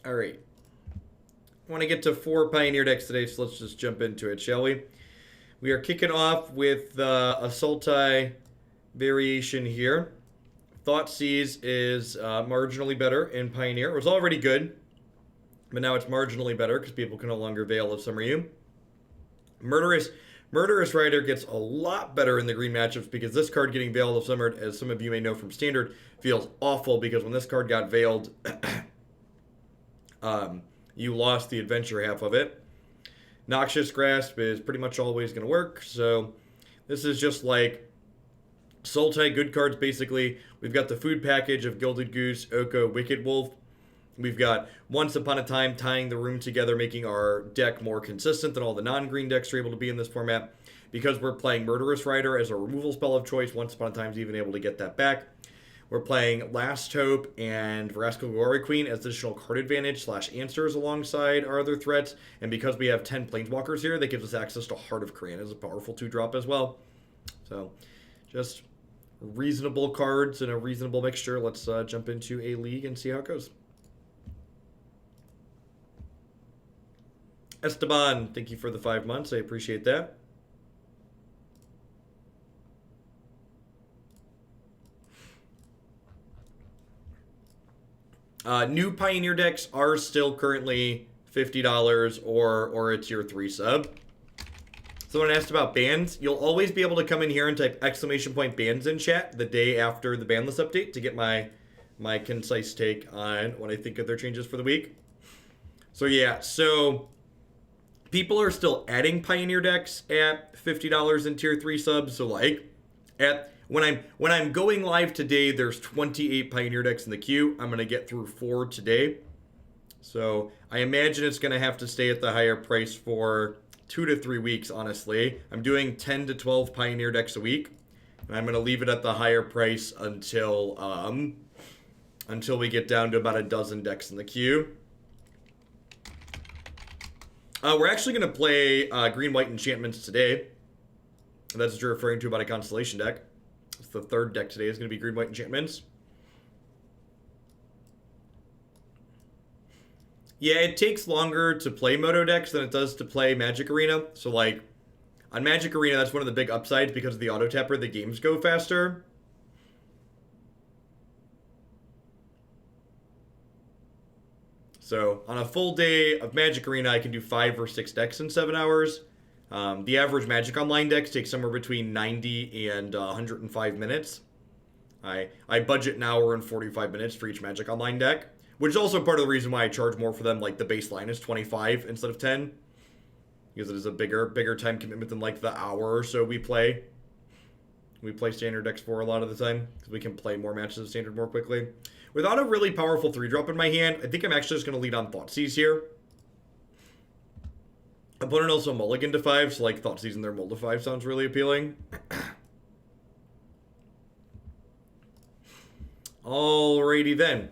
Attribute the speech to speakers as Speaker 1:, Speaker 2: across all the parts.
Speaker 1: All right. I want to get to 4 Pioneer decks today, so let's just jump into it, shall we? We are kicking off with a Sultai variation here. Thoughtseize is marginally better in Pioneer. It was already good, but now it's marginally better because people can no longer Veil of Summer You. Murderous Rider gets a lot better in the green matchups because this card getting Veil of Summer, as some of you may know from Standard, feels awful because when this card got veiled, you lost the adventure half of it. Noxious Grasp is pretty much always going to work, so this is just like Sultai good cards basically. We've got the food package of Gilded Goose, Oko, Wicked Wolf. We've got Once Upon a Time tying the room together, making our deck more consistent than all the non-green decks are able to be in this format. Because we're playing Murderous Rider as a removal spell of choice, Once Upon a Time's even able to get that back. We're playing Last Hope and Vraska Golgari Queen as additional card advantage / answers alongside our other threats. And because we have 10 Planeswalkers here, that gives us access to Heart of Kiran as a powerful 2-drop as well. So, just reasonable cards and a reasonable mixture. Let's jump into a league and see how it goes. Esteban, thank you for the 5 months. I appreciate that. New Pioneer decks are still currently $50 or a tier 3 sub. Someone asked about bans. You'll always be able to come in here and type !bans in chat the day after the ban list update to get my concise take on what I think of their changes for the week. So yeah, so people are still adding Pioneer decks at $50 in tier 3 subs. So like when I'm going live today, there's 28 Pioneer decks in the queue. I'm gonna get through 4 today. So I imagine it's gonna have to stay at the higher price for 2 to 3 weeks, honestly. I'm doing 10 to 12 Pioneer decks a week. And I'm gonna leave it at the higher price until we get down to about a dozen decks in the queue. We're actually going to play Green-White Enchantments today. That's what you're referring to about a Constellation deck. It's the 3rd deck today is going to be Green-White Enchantments. Yeah, it takes longer to play Moto decks than it does to play Magic Arena. So, like, on Magic Arena, that's one of the big upsides because of the auto-tapper. The games go faster. So, on a full day of Magic Arena, I can do 5 or 6 decks in 7 hours. The average Magic Online decks take somewhere between 90 and 105 minutes. I budget an hour and 45 minutes for each Magic Online deck, which is also part of the reason why I charge more for them. Like, the baseline is 25 instead of 10. Because it is a bigger time commitment than, like, the hour or so we play. We play Standard decks for a lot of the time, because we can play more matches of Standard more quickly. Without a really powerful 3-drop in my hand, I think I'm actually just going to lead on Thoughtseize here. Opponent also mulligan to 5, so like Thoughtseize in their mold to 5 sounds really appealing. Alrighty then.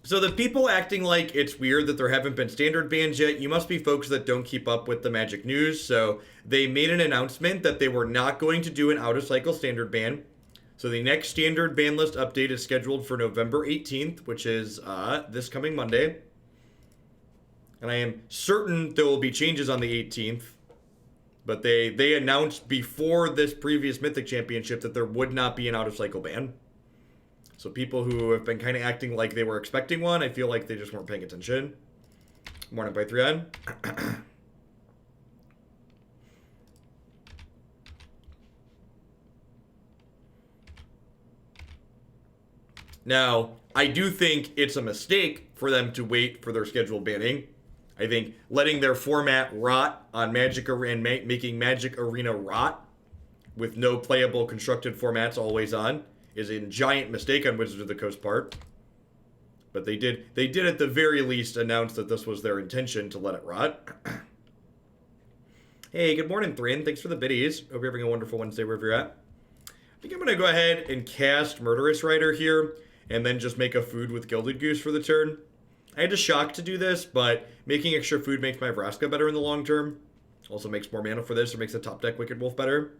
Speaker 1: So the people acting like it's weird that there haven't been Standard bans yet, you must be folks that don't keep up with the Magic news. So they made an announcement that they were not going to do an out-of-cycle Standard ban. So the next Standard ban list update is scheduled for November 18th, which is this coming Monday. And I am certain there will be changes on the 18th. But they announced before this previous Mythic Championship that there would not be an out-of-cycle ban. So people who have been kind of acting like they were expecting one, I feel like they just weren't paying attention. Morning by 3 on. Now, I do think it's a mistake for them to wait for their scheduled banning. I think letting their format rot on Magic Arena, making Magic Arena rot with no playable constructed formats always on, is a giant mistake on Wizards of the Coast part. But they did at the very least announce that this was their intention to let it rot. Hey, good morning, Thrin. Thanks for the biddies. Hope you're having a wonderful Wednesday wherever you're at. I think I'm going to go ahead and cast Murderous Rider here, and then just make a food with Gilded Goose for the turn. I had to shock to do this, but making extra food makes my Vraska better in the long term. Also makes more mana for this, or makes the top deck Wicked Wolf better.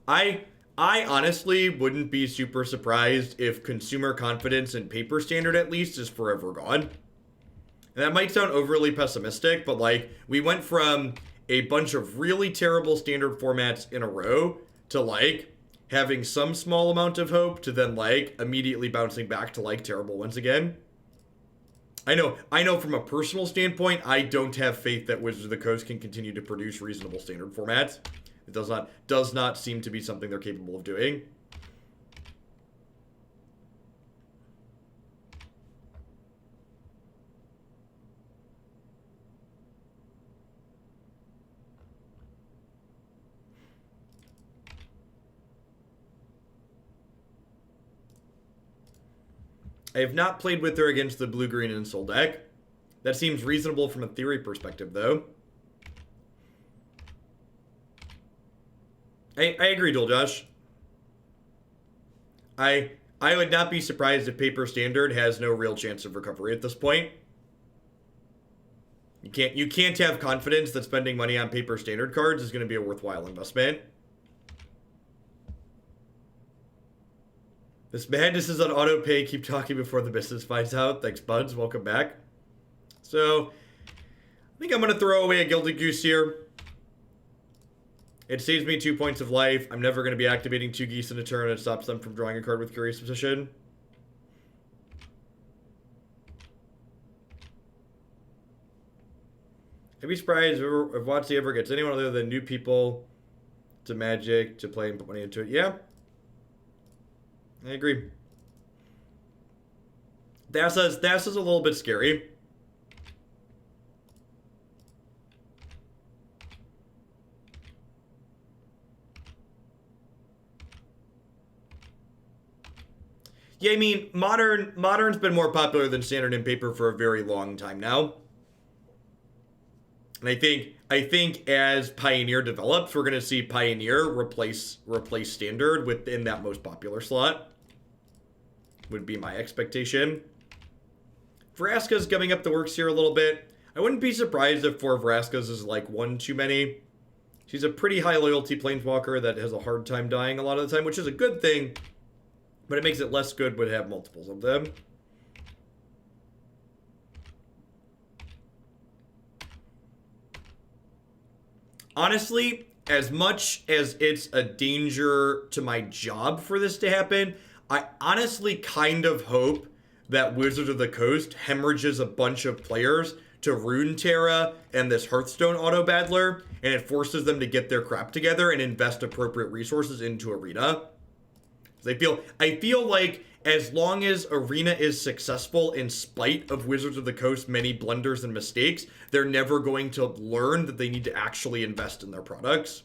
Speaker 1: I honestly wouldn't be super surprised if consumer confidence in paper standard at least is forever gone. And that might sound overly pessimistic, but like we went from a bunch of really terrible standard formats in a row to like having some small amount of hope to then like immediately bouncing back to like terrible ones again. I know from a personal standpoint, I don't have faith that Wizards of the Coast can continue to produce reasonable standard formats. It does not seem to be something they're capable of doing. I have not played with her against the blue, green, and soul deck. That seems reasonable from a theory perspective, though. I agree, Dual Josh. I would not be surprised if paper standard has no real chance of recovery at this point. You can't have confidence that spending money on paper standard cards is going to be a worthwhile investment. This madness is on auto pay. Keep talking before the business finds out. Thanks, buds. Welcome back. So, I think I'm going to throw away a Gilded Goose here. It saves me 2 points of life. I'm never going to be activating 2 geese in a turn. It stops them from drawing a card with Curious Position. I'd be surprised if WotC ever gets anyone other than new people to Magic to play and put money into it. Yeah. I agree. Thassa's a little bit scary. Yeah, I mean, modern's been more popular than standard and paper for a very long time now. And I think as Pioneer develops, we're gonna see Pioneer replace standard within that most popular slot. Would be my expectation. Vraska's coming up the works here a little bit. I wouldn't be surprised if 4 Vraskas is like one too many. She's a pretty high loyalty planeswalker that has a hard time dying a lot of the time, which is a good thing. But it makes it less good when you have multiples of them. Honestly, as much as it's a danger to my job for this to happen, I honestly kind of hope that Wizards of the Coast hemorrhages a bunch of players to Runeterra and this Hearthstone Auto Battler, and it forces them to get their crap together and invest appropriate resources into Arena. I feel like as long as Arena is successful in spite of Wizards of the Coast's many blunders and mistakes, they're never going to learn that they need to actually invest in their products.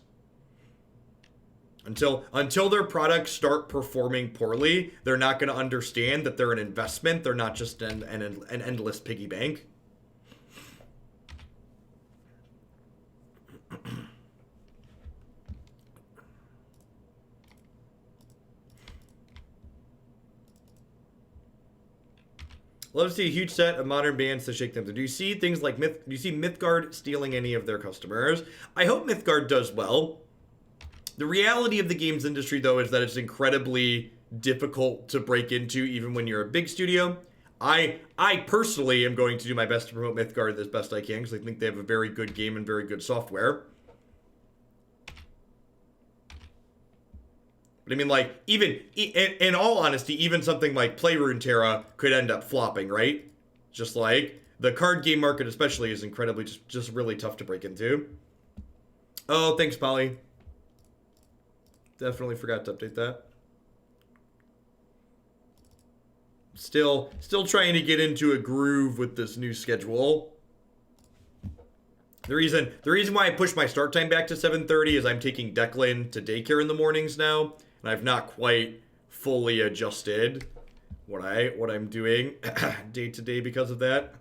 Speaker 1: Until their products start performing poorly, they're not going to understand that they're an investment. They're not just an endless piggy bank. Love to see a huge set of modern bands to shake them. Do you see things like do you see Mythgard stealing any of their customers? I hope Mythgard does well. The reality of the games industry, though, is that it's incredibly difficult to break into even when you're a big studio. I personally am going to do my best to promote Mythgard as best I can because I think they have a very good game and very good software. But I mean, like, even, in all honesty, even something like Play Runeterra could end up flopping, right? Just like, the card game market especially is incredibly, just really tough to break into. Oh, thanks, Polly. Definitely forgot to update that. Still trying to get into a groove with this new schedule. The reason why I pushed my start time back to 7:30 is I'm taking Declan to daycare in the mornings now. And I've not quite fully adjusted what I'm doing day to day because of that.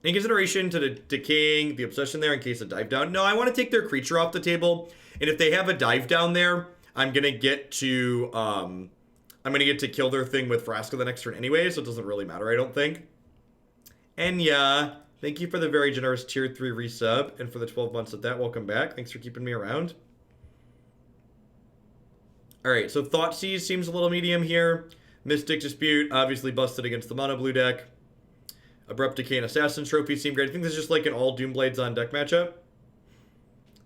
Speaker 1: In consideration to the decaying, the obsession there in case of dive down. No, I want to take their creature off the table. And if they have a dive down there, I'm going to get to I'm going to get to kill their thing with Vraska the next turn anyway, so it doesn't really matter, I don't think. And yeah, thank you for the very generous tier 3 resub, and for the 12 months of that. Welcome back. Thanks for keeping me around. Alright, so Thoughtseize seems a little medium here. Mystic Dispute, obviously busted against the mono blue deck. Abrupt Decay and Assassin's Trophy seem great. I think this is just like an all Doomblades on deck matchup.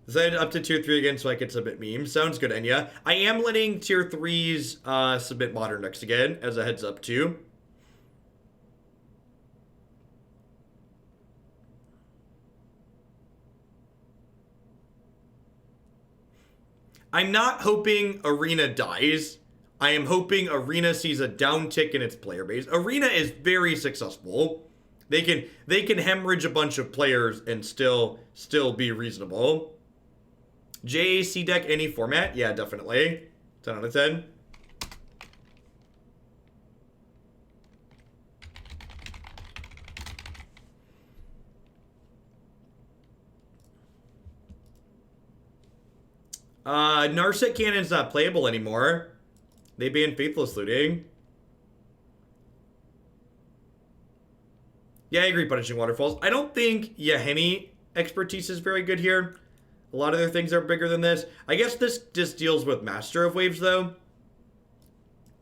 Speaker 1: Decided up to tier 3 again so I could submit memes. Sounds good, Enya. I am letting tier 3s submit modern decks again, as a heads up too. I'm not hoping Arena dies. I am hoping Arena sees a downtick in its player base. Arena is very successful. They can hemorrhage a bunch of players and still be reasonable. JAC deck, any format? Yeah, definitely. 10 out of 10. Narset Cannon's not playable anymore. They banned Faithless Looting. Yeah, I agree, Punishing Waterfalls. I don't think Yahenni expertise is very good here. A lot of their things are bigger than this. I guess this just deals with Master of Waves, though.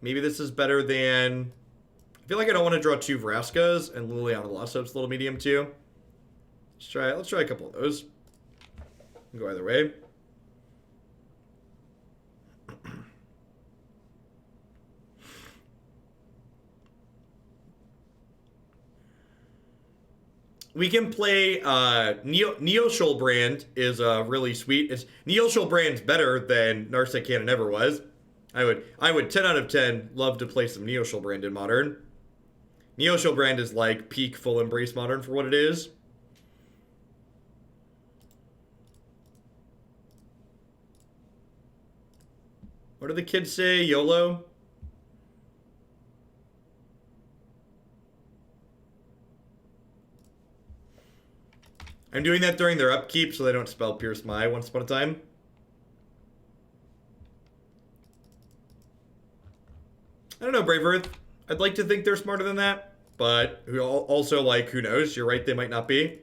Speaker 1: Maybe this is better than... I feel like I don't want to draw 2 Vraskas, and Liliana Lost Hope's a little medium, too. Let's try a couple of those. Go either way. We can play Neoshoal Brand is really sweet. Neoshoal Brand's better than Narset Cannon ever was. I would 10 out of 10 love to play some Neoshoal Brand in Modern. Neoshoal Brand is like peak full embrace Modern for what it is. What do the kids say? YOLO? I'm doing that during their upkeep so they don't spell Pierce My once upon a time. I don't know, Brave Earth. I'd like to think they're smarter than that, but also, like, who knows? You're right, they might not be.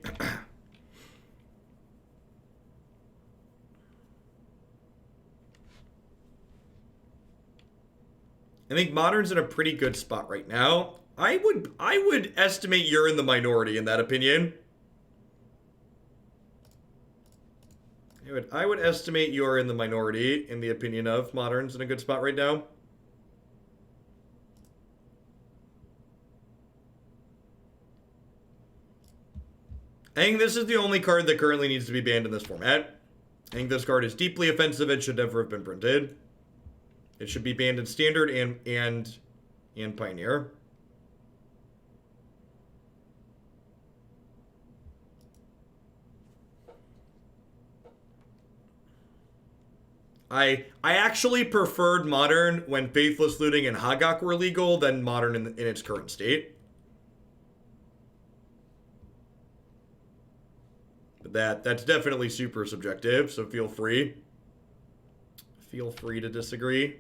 Speaker 1: I think Modern's in a pretty good spot right now. I would estimate you're in the minority in that opinion. I would estimate you're in the minority in the opinion of Modern's in a good spot right now. I think this is the only card that currently needs to be banned in this format. I think this card is deeply offensive and should never have been printed. It should be banned in Standard and Pioneer. I actually preferred Modern when Faithless Looting and Hagak were legal than Modern in its current state. But that's definitely super subjective, so feel free. Feel free to disagree.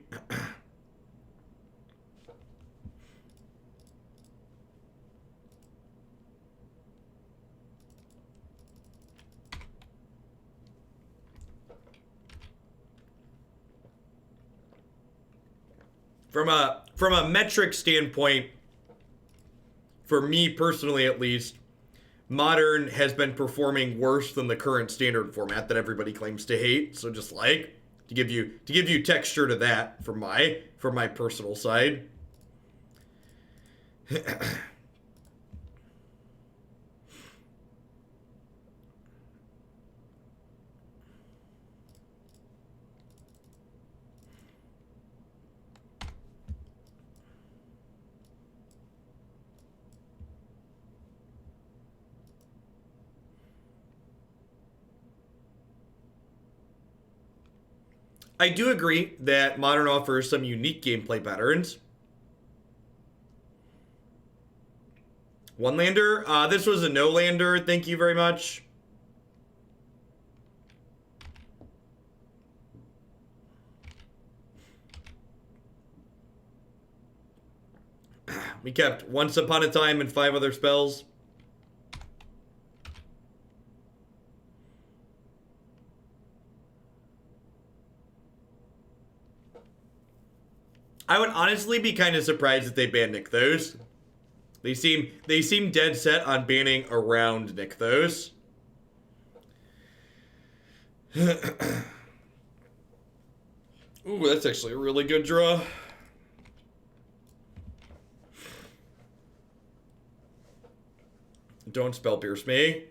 Speaker 1: From a metric standpoint, for me personally at least, Modern has been performing worse than the current Standard format that everybody claims to hate. So just like to give you texture to that from my personal side. I do agree that Modern offers some unique gameplay patterns. One lander. This was a no lander. Thank you very much. We kept Once Upon a Time and 5 other spells. I would honestly be kind of surprised if they banned Nykthos. They seem dead set on banning around Nykthos. Ooh, that's actually a really good draw. Don't spell pierce me.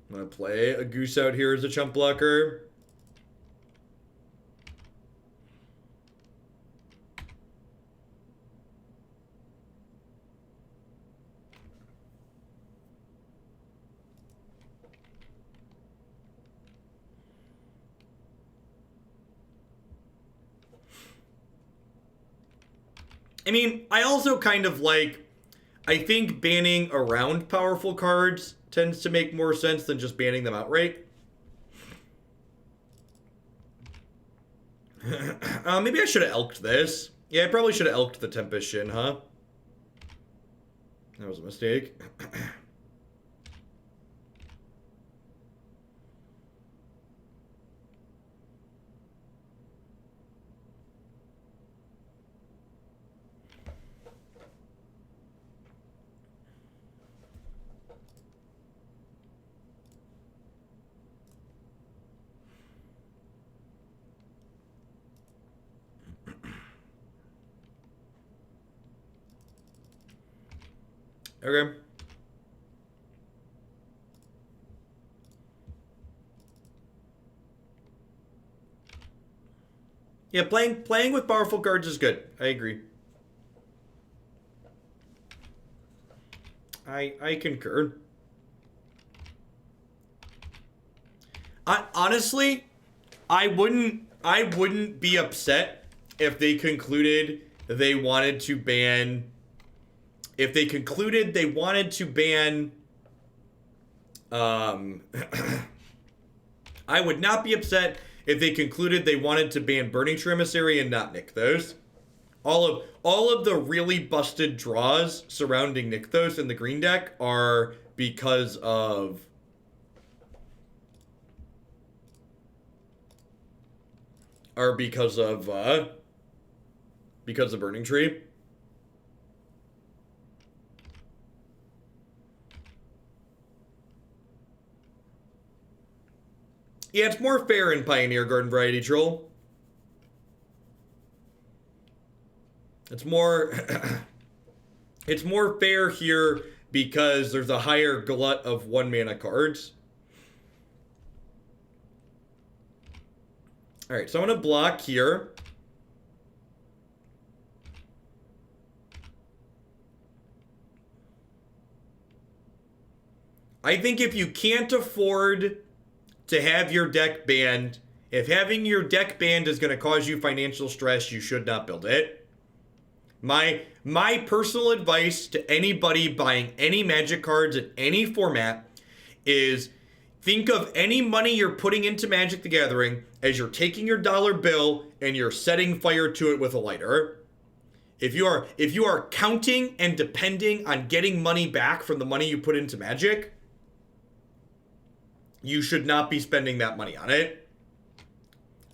Speaker 1: I'm gonna play a Goose out here as a chump blocker. I mean, I also kind of like, I think banning around powerful cards tends to make more sense than just banning them outright. Maybe I should have elked this. Yeah, I probably should have elked the Tempest Shin, huh? That was a mistake. Okay. Yeah, playing with powerful cards is good. I agree. I concur. Honestly, I wouldn't be upset if they concluded they wanted to ban. If they concluded they wanted to ban, I would not be upset if they concluded they wanted to ban Burning Tree Emissary and not Nykthos. All of the really busted draws surrounding Nykthos in the green deck are because of Burning Tree. Yeah, it's more fair in Pioneer Garden Variety Troll. It's more it's more fair here because there's a higher glut of 1-mana cards. Alright, so I'm gonna block here. I think if you can't afford to have your deck banned, if having your deck banned is going to cause you financial stress, you should not build it. My personal advice to anybody buying any Magic cards in any format is think of any money you're putting into Magic the Gathering as you're taking your dollar bill and you're setting fire to it with a lighter. If you are counting and depending on getting money back from the money you put into Magic, you should not be spending that money on it.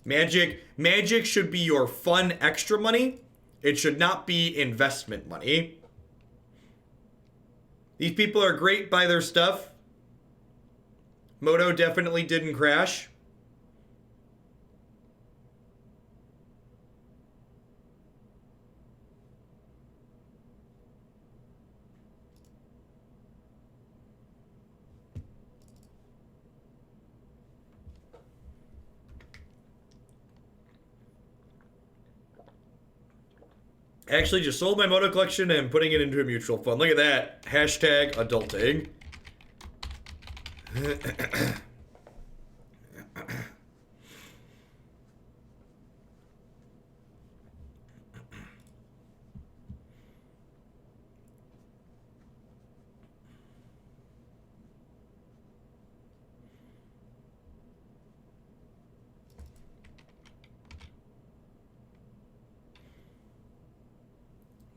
Speaker 1: Magic should be your fun extra money. It should not be investment money. These people are great by their stuff. Moto definitely didn't crash. Actually just sold my Moto collection and putting it into a mutual fund. Look at that. Hashtag adulting.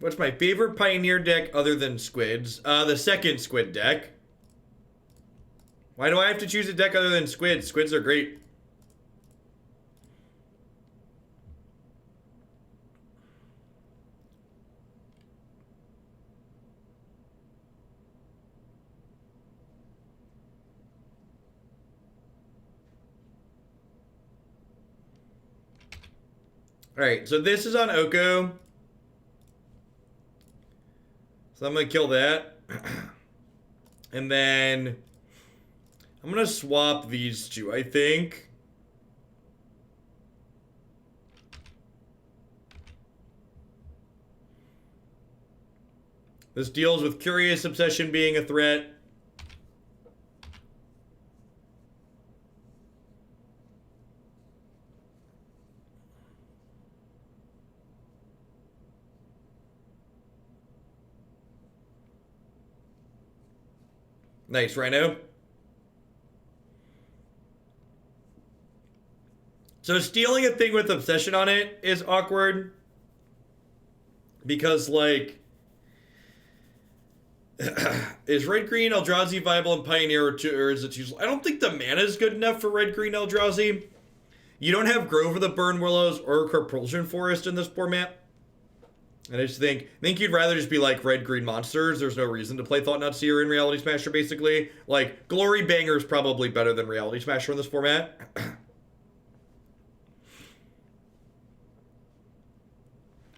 Speaker 1: What's my favorite Pioneer deck other than Squids? The second Squid deck. Why do I have to choose a deck other than Squids? Squids are great. Alright, so this is on Oko. So I'm going to kill that. And then I'm going to swap these two, I think. This deals with Curious Obsession being a threat. Nice, Rhino. So stealing a thing with Obsession on it is awkward. Because, like... is red-green Eldrazi viable in Pioneer or is it too... I don't think the mana is good enough for red-green Eldrazi. You don't have Grove of the Burn Willows or Compulsion Forest in this format. And I just think you'd rather just be like red-green monsters. There's no reason to play Thought-Knot Seer in Reality Smasher, basically. Like, Glory Banger is probably better than Reality Smasher in this format.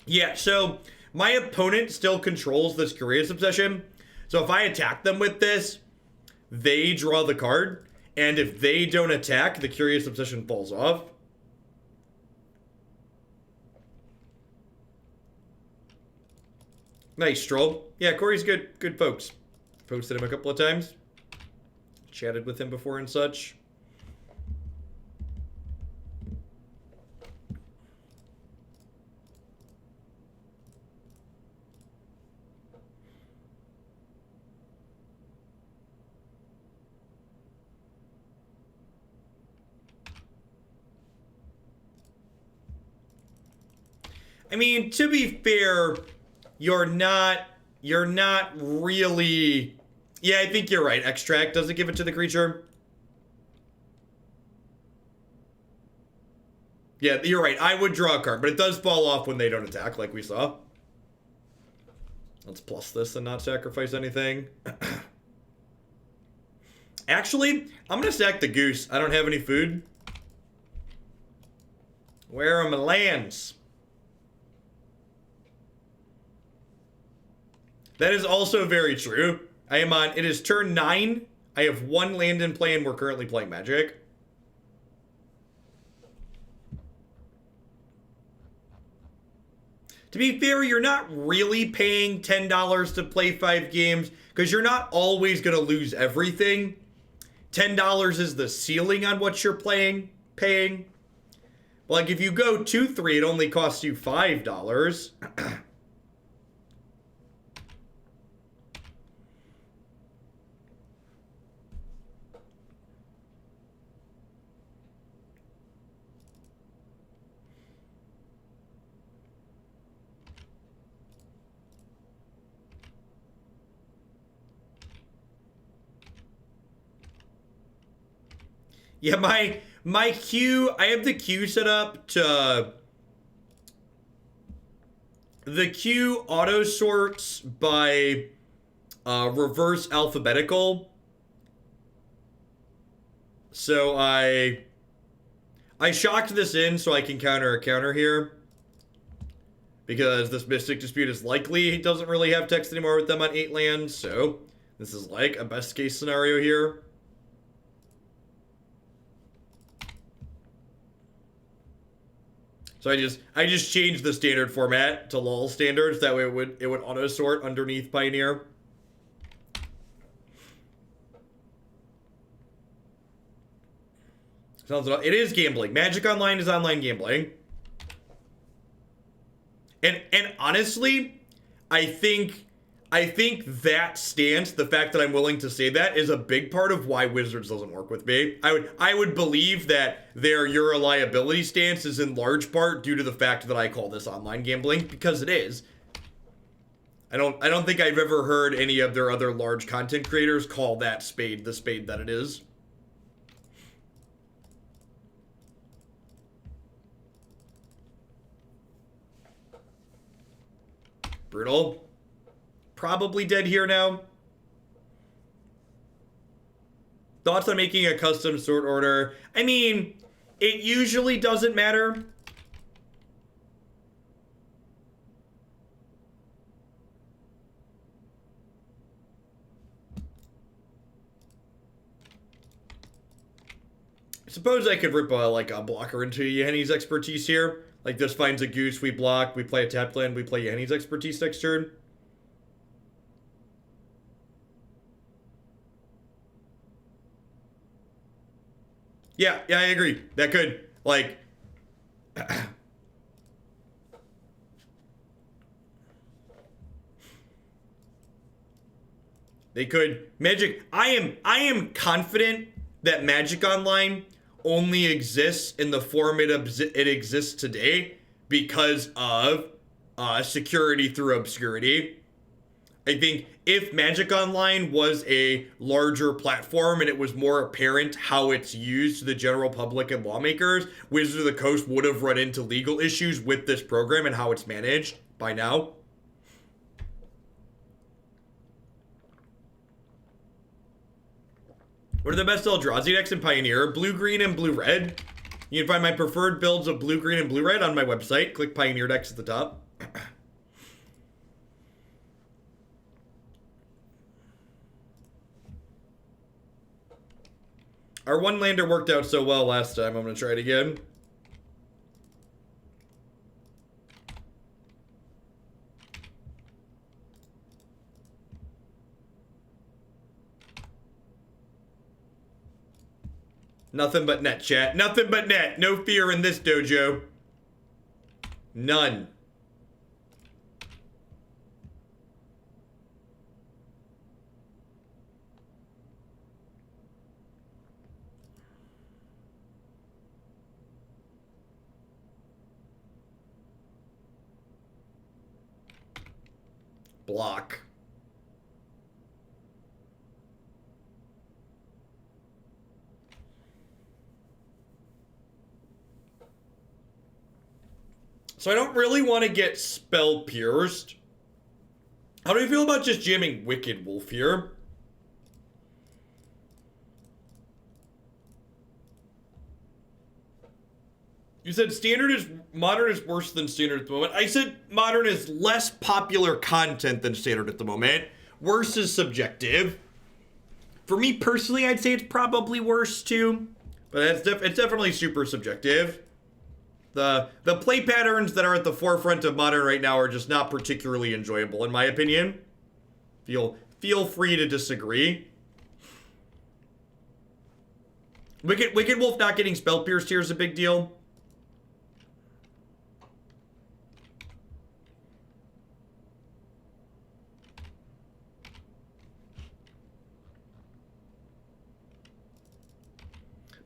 Speaker 1: Yeah, so my opponent still controls this Curious Obsession. So if I attack them with this, they draw the card. And if they don't attack, the Curious Obsession falls off. Nice, Stroll. Yeah, Corey's good folks. Posted him a couple of times. Chatted with him before and such. I mean, to be fair, you're not really... Yeah, I think you're right. Extract doesn't give it to the creature. Yeah, you're right. I would draw a card, but it does fall off when they don't attack, like we saw. Let's plus this and not sacrifice anything. Actually, I'm going to sack the goose. I don't have any food. Where are my lands? That is also very true. I am on, it is turn 9. I have 1 land in play and we're currently playing Magic. To be fair, you're not really paying $10 to play 5 games because you're not always going to lose everything. $10 is the ceiling on what you're paying. Like if you go 2-3, it only costs you $5. Yeah, my queue, I have the queue set up to... The queue auto sorts by reverse alphabetical. So I shocked this in so I can counter a counter here. Because this Mystic Dispute is likely he doesn't really have text anymore with them on 8 lands, so this is like a best case scenario here. So I just changed the standard format to LOL standards. That way it would auto sort underneath Pioneer. It is gambling. Magic Online is online gambling. And honestly, I think that stance, the fact that I'm willing to say that, is a big part of why Wizards doesn't work with me. I would believe that your reliability stance is in large part due to the fact that I call this online gambling, because it is. I don't think I've ever heard any of their other large content creators call that spade the spade that it is. Brutal. Probably dead here now. Thoughts on making a custom sort order? I mean, it usually doesn't matter. I suppose I could rip like a blocker into Yahenni's expertise here. Like this finds a goose, we block, we play a tapped land, we play Yahenni's expertise next turn. Yeah, I agree. That could, like... They could. Magic... I am confident that Magic Online only exists in the form it exists today because of security through obscurity. I think if Magic Online was a larger platform and it was more apparent how it's used to the general public and lawmakers, Wizards of the Coast would have run into legal issues with this program and how it's managed by now. What are the best Eldrazi decks in Pioneer? Blue-green and blue-red. You can find my preferred builds of blue-green and blue-red on my website. Click Pioneer decks at the top. Our one-lander worked out so well last time. I'm going to try it again. Nothing but net, chat. Nothing but net. No fear in this dojo. None. Block. So I don't really want to get spell pierced. How do you feel about just jamming Wicked Wolf here? You said modern is worse than standard at the moment. I said modern is less popular content than standard at the moment. Worse is subjective. For me personally, I'd say it's probably worse too, but it's definitely super subjective. The play patterns that are at the forefront of modern right now are just not particularly enjoyable, in my opinion. Feel free to disagree. Wicked Wolf not getting spell pierced here is a big deal.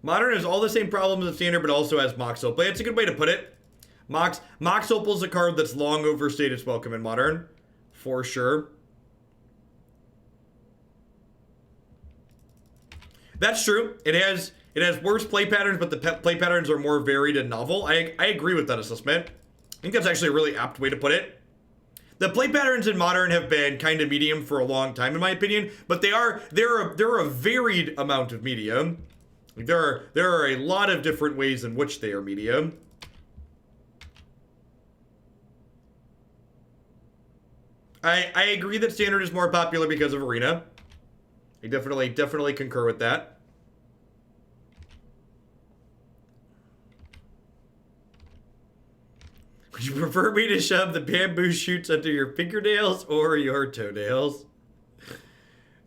Speaker 1: Modern has all the same problems as standard, but also has Mox Opal. It's a good way to put it. Mox Opal is a card that's long overstayed its welcome in Modern, for sure. That's true. It has worse play patterns, but the play patterns are more varied and novel. I agree with that assessment. I think that's actually a really apt way to put it. The play patterns in Modern have been kind of medium for a long time, in my opinion, but they're a varied amount of medium. There are a lot of different ways in which they are medium. I agree that standard is more popular because of Arena. I definitely concur with that. Would you prefer me to shove the bamboo shoots under your fingernails or your toenails?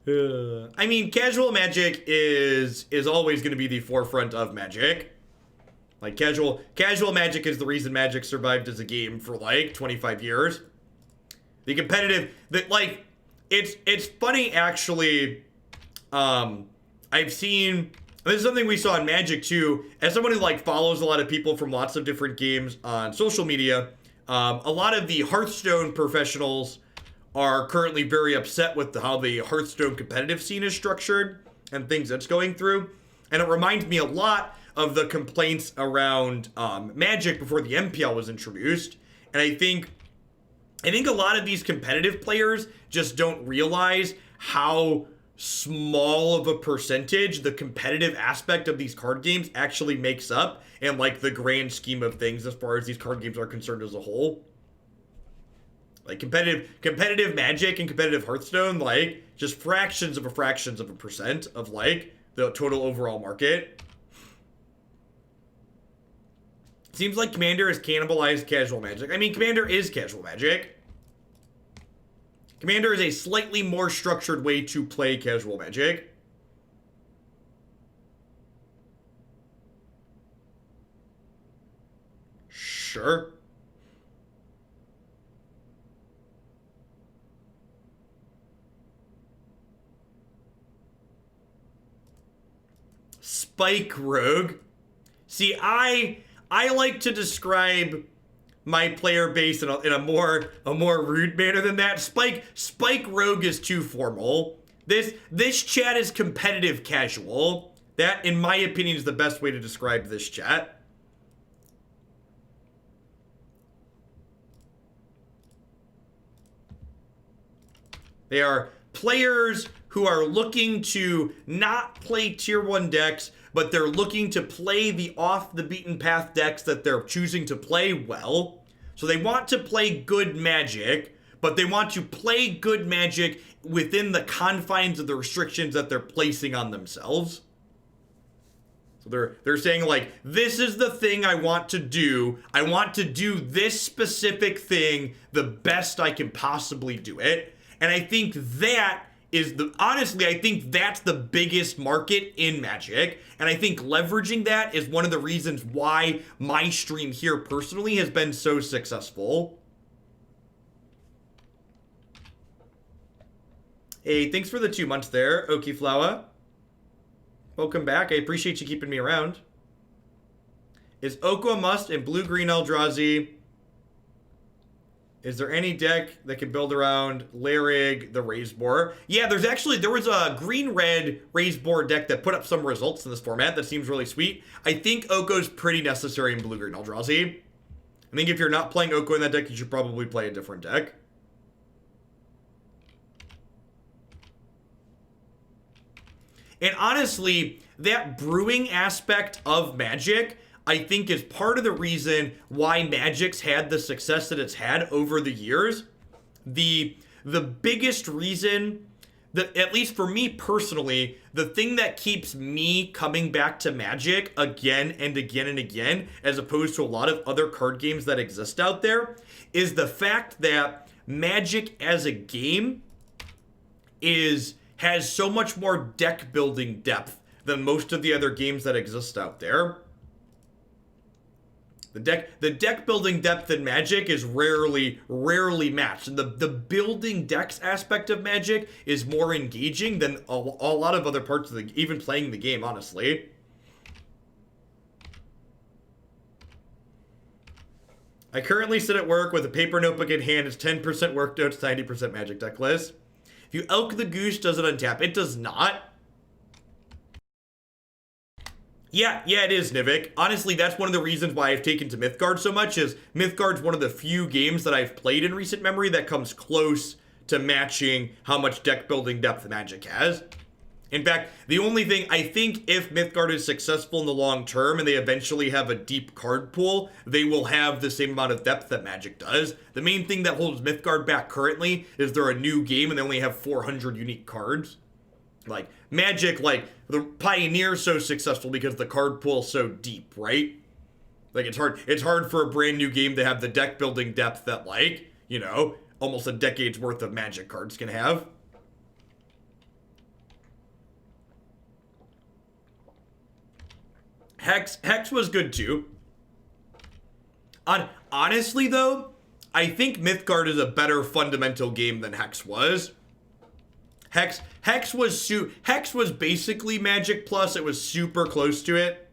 Speaker 1: I mean, casual Magic is always going to be the forefront of Magic. Like, casual Magic is the reason Magic survived as a game for, like, 25 years. The competitive... Like, it's funny, actually. I've seen... This is something we saw in Magic, too. As someone who, like, follows a lot of people from lots of different games on social media, a lot of the Hearthstone professionals are currently very upset with how the Hearthstone competitive scene is structured and things it's going through. And it reminds me a lot of the complaints around Magic before the MPL was introduced. And I think a lot of these competitive players just don't realize how small of a percentage the competitive aspect of these card games actually makes up in like the grand scheme of things as far as these card games are concerned as a whole. Like competitive Magic and competitive Hearthstone, like just fractions of a percent of like the total overall market. Seems like Commander has cannibalized casual Magic. I mean, Commander is casual Magic. Commander is a slightly more structured way to play casual Magic. Sure. Spike Rogue. See, I like to describe my player base in a more rude manner than that. Spike Rogue is too formal. This chat is competitive casual. That, in my opinion, is the best way to describe this chat. They are players who are looking to not play tier 1 decks, but they're looking to play the off-the-beaten-path decks that they're choosing to play well. So they want to play good Magic, but they want to play good Magic within the confines of the restrictions that they're placing on themselves. So they're saying, like, this is the thing I want to do. I want to do this specific thing the best I can possibly do it. And I think that is honestly, I think that's the biggest market in Magic. And I think leveraging that is one of the reasons why my stream here personally has been so successful. Hey, thanks for the 2 months there, Okiflawa. Welcome back. I appreciate you keeping me around. Is Oko a must in blue-green Eldrazi? Is there any deck that can build around Larig, the Raise Boar? Yeah, there was a green-red Raise Boar deck that put up some results in this format that seems really sweet. I think Oko's pretty necessary in blue-green Eldrazi. I think if you're not playing Oko in that deck, you should probably play a different deck. And honestly, that brewing aspect of Magic, I think, is part of the reason why Magic's had the success that it's had over the years. The biggest reason, that, at least for me personally, the thing that keeps me coming back to Magic again and again and again, as opposed to a lot of other card games that exist out there, is the fact that Magic as a game has so much more deck building depth than most of the other games that exist out there. The deck building depth in Magic is rarely matched. And the building decks aspect of Magic is more engaging than a lot of other parts of even playing the game, honestly. I currently sit at work with a paper notebook in hand. It's 10% work notes, 90% Magic deck list. If you elk the goose, does it untap? It does not. Yeah, it is, Nivik. Honestly, that's one of the reasons why I've taken to Mythgard so much, is Mythgard's one of the few games that I've played in recent memory that comes close to matching how much deck building depth Magic has. In fact, the only thing, I think if Mythgard is successful in the long term and they eventually have a deep card pool, they will have the same amount of depth that Magic does. The main thing that holds Mythgard back currently is they're a new game and they only have 400 unique cards. Like, Magic, like, the Pioneer's so successful because the card pool's so deep, right? Like, it's hard for a brand new game to have the deck building depth that, like, you know, almost a decade's worth of Magic cards can have. Hex was good too. Honestly though, I think Mythgard is a better fundamental game than Hex was. Hex was basically Magic Plus. It was super close to it.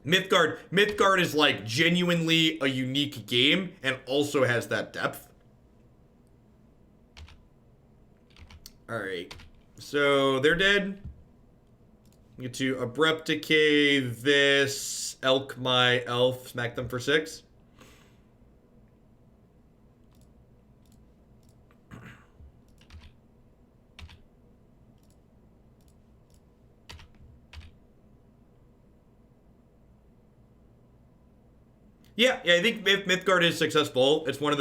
Speaker 1: Mythgard is like genuinely a unique game and also has that depth. Alright. So, they're dead. Get to Abrupt Decay this. Elk my elf. Smack them for 6. Yeah, I think if Mythgard is successful, it's one of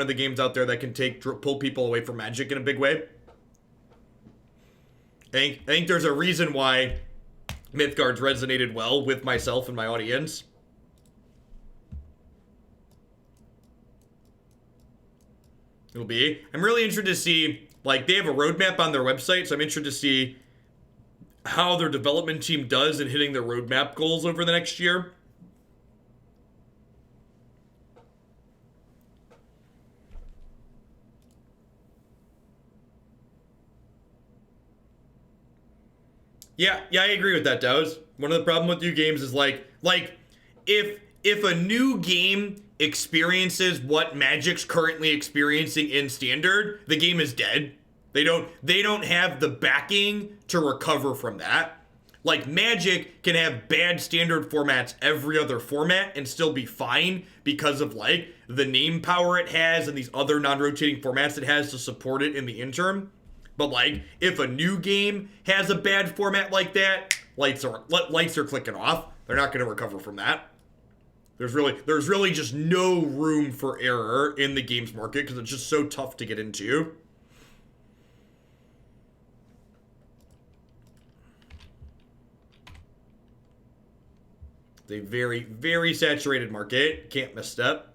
Speaker 1: the games out there that can pull people away from Magic in a big way. I think there's a reason why Mythgard's resonated well with myself and my audience. I'm really interested to see, like, they have a roadmap on their website, so I'm interested to see how their development team does in hitting their roadmap goals over the next year. Yeah, I agree with that, Dows. One of the problems with new games is like if a new game experiences what Magic's currently experiencing in Standard, the game is dead. They don't have the backing to recover from that. Like, Magic can have bad Standard formats every other format and still be fine because of, like, the name power it has and these other non-rotating formats it has to support it in the interim. But, like, if a new game has a bad format like that, lights are clicking off. They're not going to recover from that. There's really just no room for error in the games market because it's just so tough to get into. It's a very, very saturated market. Can't misstep.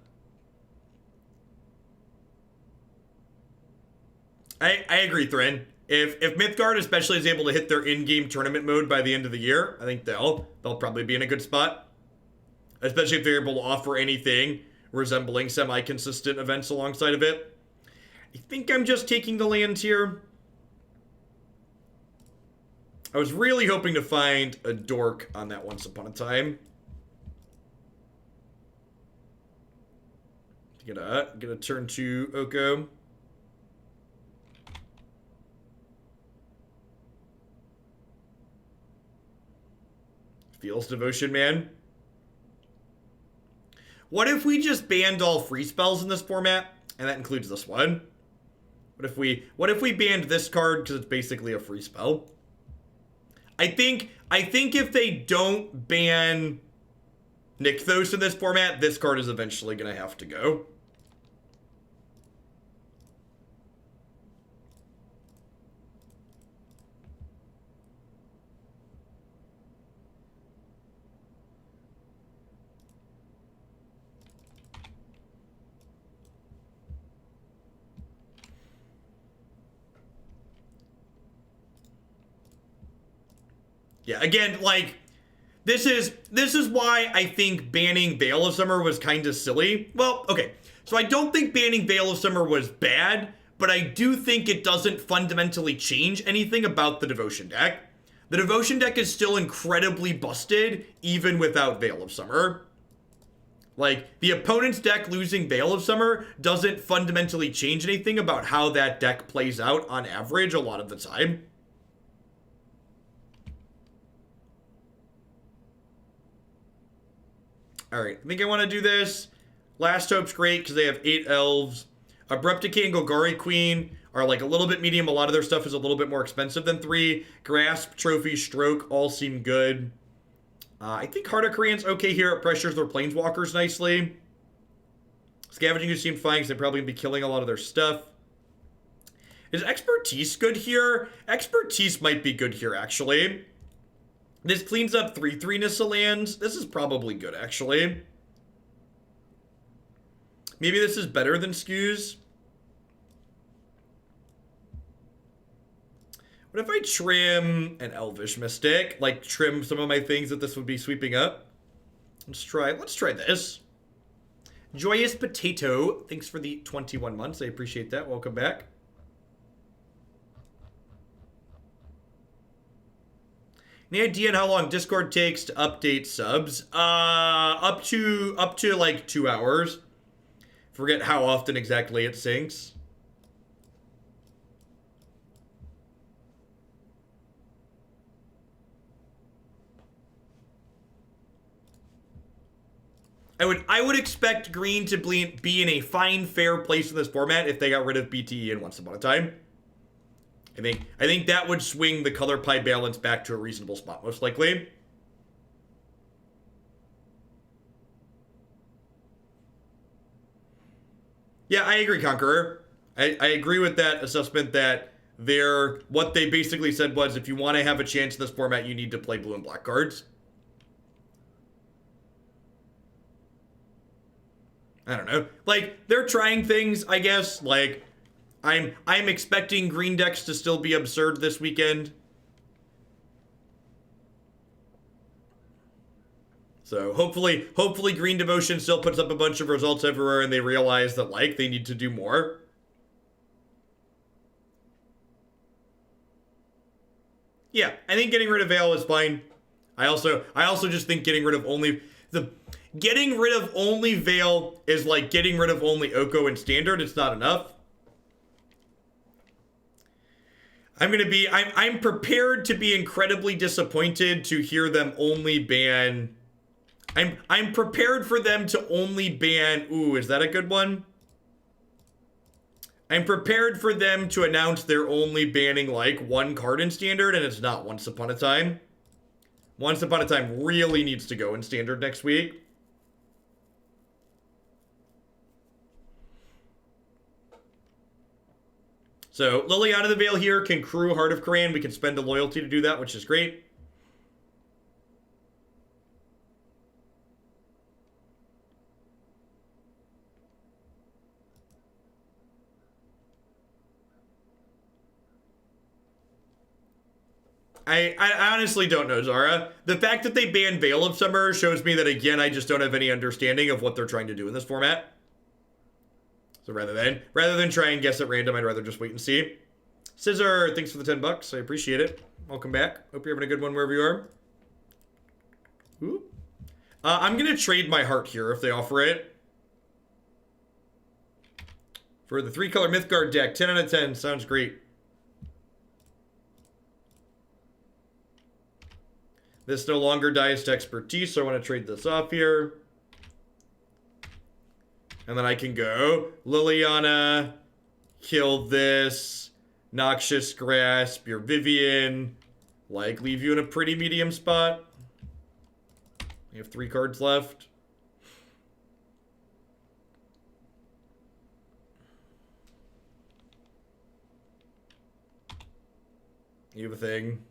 Speaker 1: I agree, Thrin. If Mythgard especially is able to hit their in-game tournament mode by the end of the year, I think they'll probably be in a good spot. Especially if they're able to offer anything resembling semi-consistent events alongside of it. I think I'm just taking the land here. I was really hoping to find a dork on that Once Upon a Time. Gonna turn to Oko. Feels Devotion, man. What if we just banned all free spells in this format? And that includes this one. What if we banned this card because it's basically a free spell? I think if they don't ban Nykthos in this format, this card is eventually gonna have to go. Yeah, again, like, this is why I think banning Veil of Summer was kind of silly. Well, okay, so I don't think banning Veil of Summer was bad, but I do think it doesn't fundamentally change anything about the Devotion deck. The Devotion deck is still incredibly busted, even without Veil of Summer. Like, the opponent's deck losing Veil of Summer doesn't fundamentally change anything about how that deck plays out on average a lot of the time. Alright, I think I want to do this. Last Hope's great because they have 8 elves. Abrupt Decay and Golgari Queen are like a little bit medium. A lot of their stuff is a little bit more expensive than 3. Grasp, Trophy, Stroke all seem good. I think Heart of Kiran's okay here. It pressures their Planeswalkers nicely. Scavenging Ooze seems fine because they're probably going to be killing a lot of their stuff. Is Expertise good here? Expertise might be good here, actually. This cleans up 3/3 Nissa lands. This is probably good, actually. Maybe this is better than Skews. What if I trim an Elvish Mystic? Like, trim some of my things that this would be sweeping up? Let's try this. Joyous Potato, thanks for the 21 months. I appreciate that. Welcome back. Any idea on how long Discord takes to update subs? Up to like 2 hours. Forget how often exactly it syncs. I would expect green to be in a fine, fair place in this format if they got rid of BTE in Once Upon a Time. I think that would swing the color pie balance back to a reasonable spot, most likely. Yeah, I agree, Conqueror. I agree with that assessment that what they basically said was if you want to have a chance in this format, you need to play blue and black cards. I don't know. Like, they're trying things, I guess. Like, I'm expecting green decks to still be absurd this weekend. So hopefully Green Devotion still puts up a bunch of results everywhere and they realize that, like, they need to do more. Yeah, I think getting rid of Veil is fine. I also just think getting rid of only Veil is like getting rid of only Oko and Standard. It's not enough. I'm prepared to be incredibly disappointed to hear them only ban. I'm prepared for them to only ban. Ooh, is that a good one? I'm prepared for them to announce they're only banning like one card in Standard, and it's not Once Upon a Time. Once Upon a Time really needs to go in Standard next week. So Liliana the Veil here can crew Heart of Kiran. We can spend a loyalty to do that, which is great. I honestly don't know, Zara. The fact that they banned Veil of Summer shows me that, again, I just don't have any understanding of what they're trying to do in this format. So rather than try and guess at random, I'd rather just wait and see. Scissor, thanks for the $10. I appreciate it. Welcome back. Hope you're having a good one wherever you are. Ooh. I'm going to trade my heart here if they offer it. For the 3-color Mythgard deck, 10 out of 10. Sounds great. This no longer dies to expertise, so I want to trade this off here. And then I can go Liliana, kill this, Noxious Grasp, your Vivian, like leave you in a pretty medium spot. You have 3 cards left. You have a thing.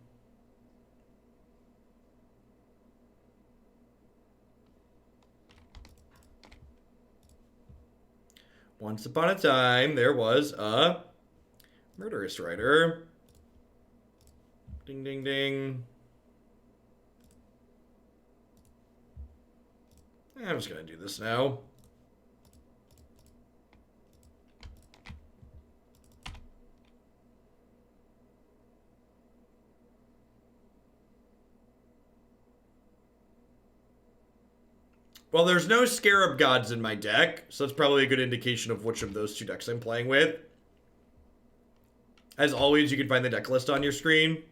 Speaker 1: Once upon a time, there was a Murderous Rider. Ding, ding, ding. I'm just going to do this now. Well, there's no Scarab Gods in my deck, so that's probably a good indication of which of those 2 decks I'm playing with. As always, you can find the deck list on your screen.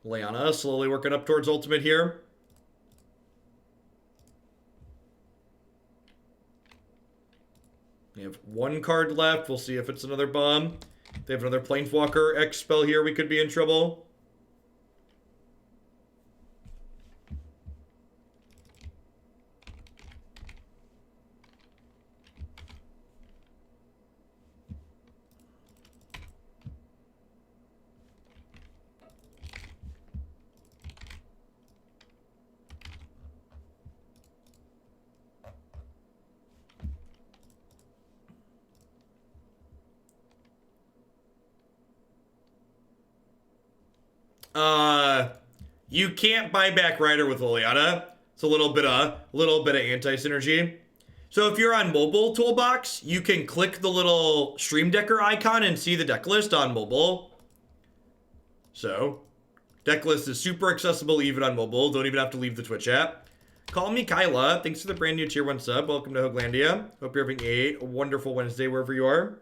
Speaker 1: Lyanna slowly working up towards ultimate here. We have 1 card left. We'll see if it's another bomb. If they have another Planeswalker X spell here, we could be in trouble. You can't buy back Rider with Liliana. It's a little bit of anti-synergy. So if you're on mobile toolbox, you can click the little Stream Decker icon and see the deck list on mobile. So, deck list is super accessible even on mobile. Don't even have to leave the Twitch app. Call me Kyla. Thanks for the brand new tier 1 sub. Welcome to Hoaglandia. Hope you're having a wonderful Wednesday wherever you are.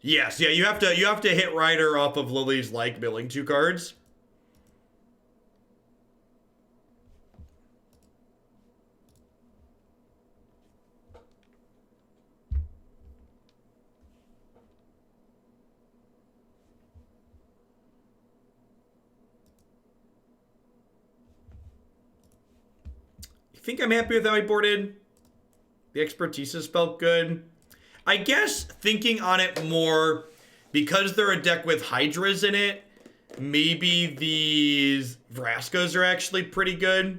Speaker 1: Yes, yeah, you have to hit Rider off of Lily's like milling 2 cards. I think I'm happy with how I boarded. The expertise has felt good. I guess thinking on it more, because they're a deck with Hydras in it, maybe these Vraskas are actually pretty good.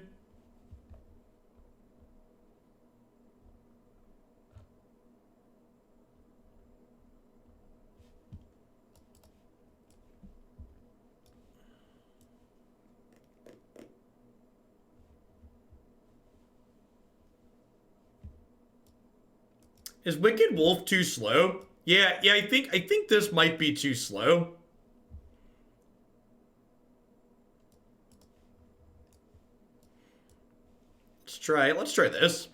Speaker 1: Is Wicked Wolf too slow? Yeah, I think this might be too slow. Let's try this.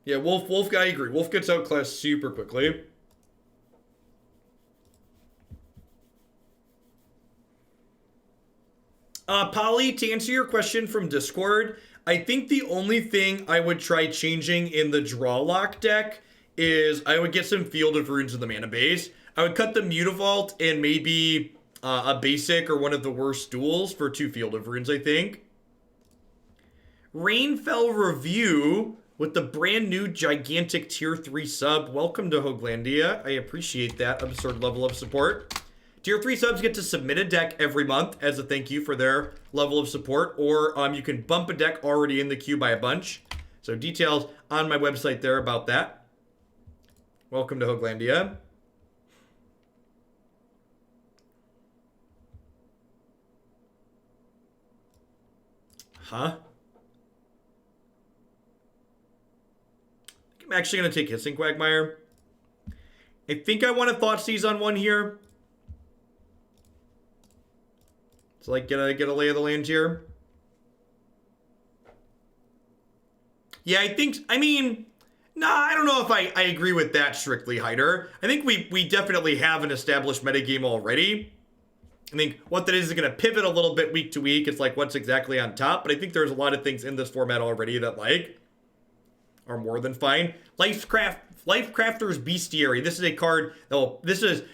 Speaker 1: Yeah, Wolf, I agree. Wolf gets outclassed super quickly. Polly, to answer your question from Discord, I think the only thing I would try changing in the draw lock deck is I would get some Field of Runes in the mana base. I would cut the Mutavault and maybe a basic or one of the worst duels for 2 Field of Runes, I think. Rainfell Review with the brand new gigantic tier 3 sub. Welcome to Hoaglandia. I appreciate that absurd level of support. Tier 3 subs get to submit a deck every month as a thank you for their level of support, or you can bump a deck already in the queue by a bunch. So details on my website there about that. Welcome to Hoaglandia. Huh? I'm actually going to take Hissing Quagmire. I think I want to Thoughtseize on one here. So, like, get a lay of the land here. Yeah, I don't know if I agree with that strictly, Hyder. I think we definitely have an established metagame already. I think what that is going to pivot a little bit week to week. It's like what's exactly on top. But I think there's a lot of things in this format already that, like, are more than fine. Lifecrafter's Bestiary. This is a card. I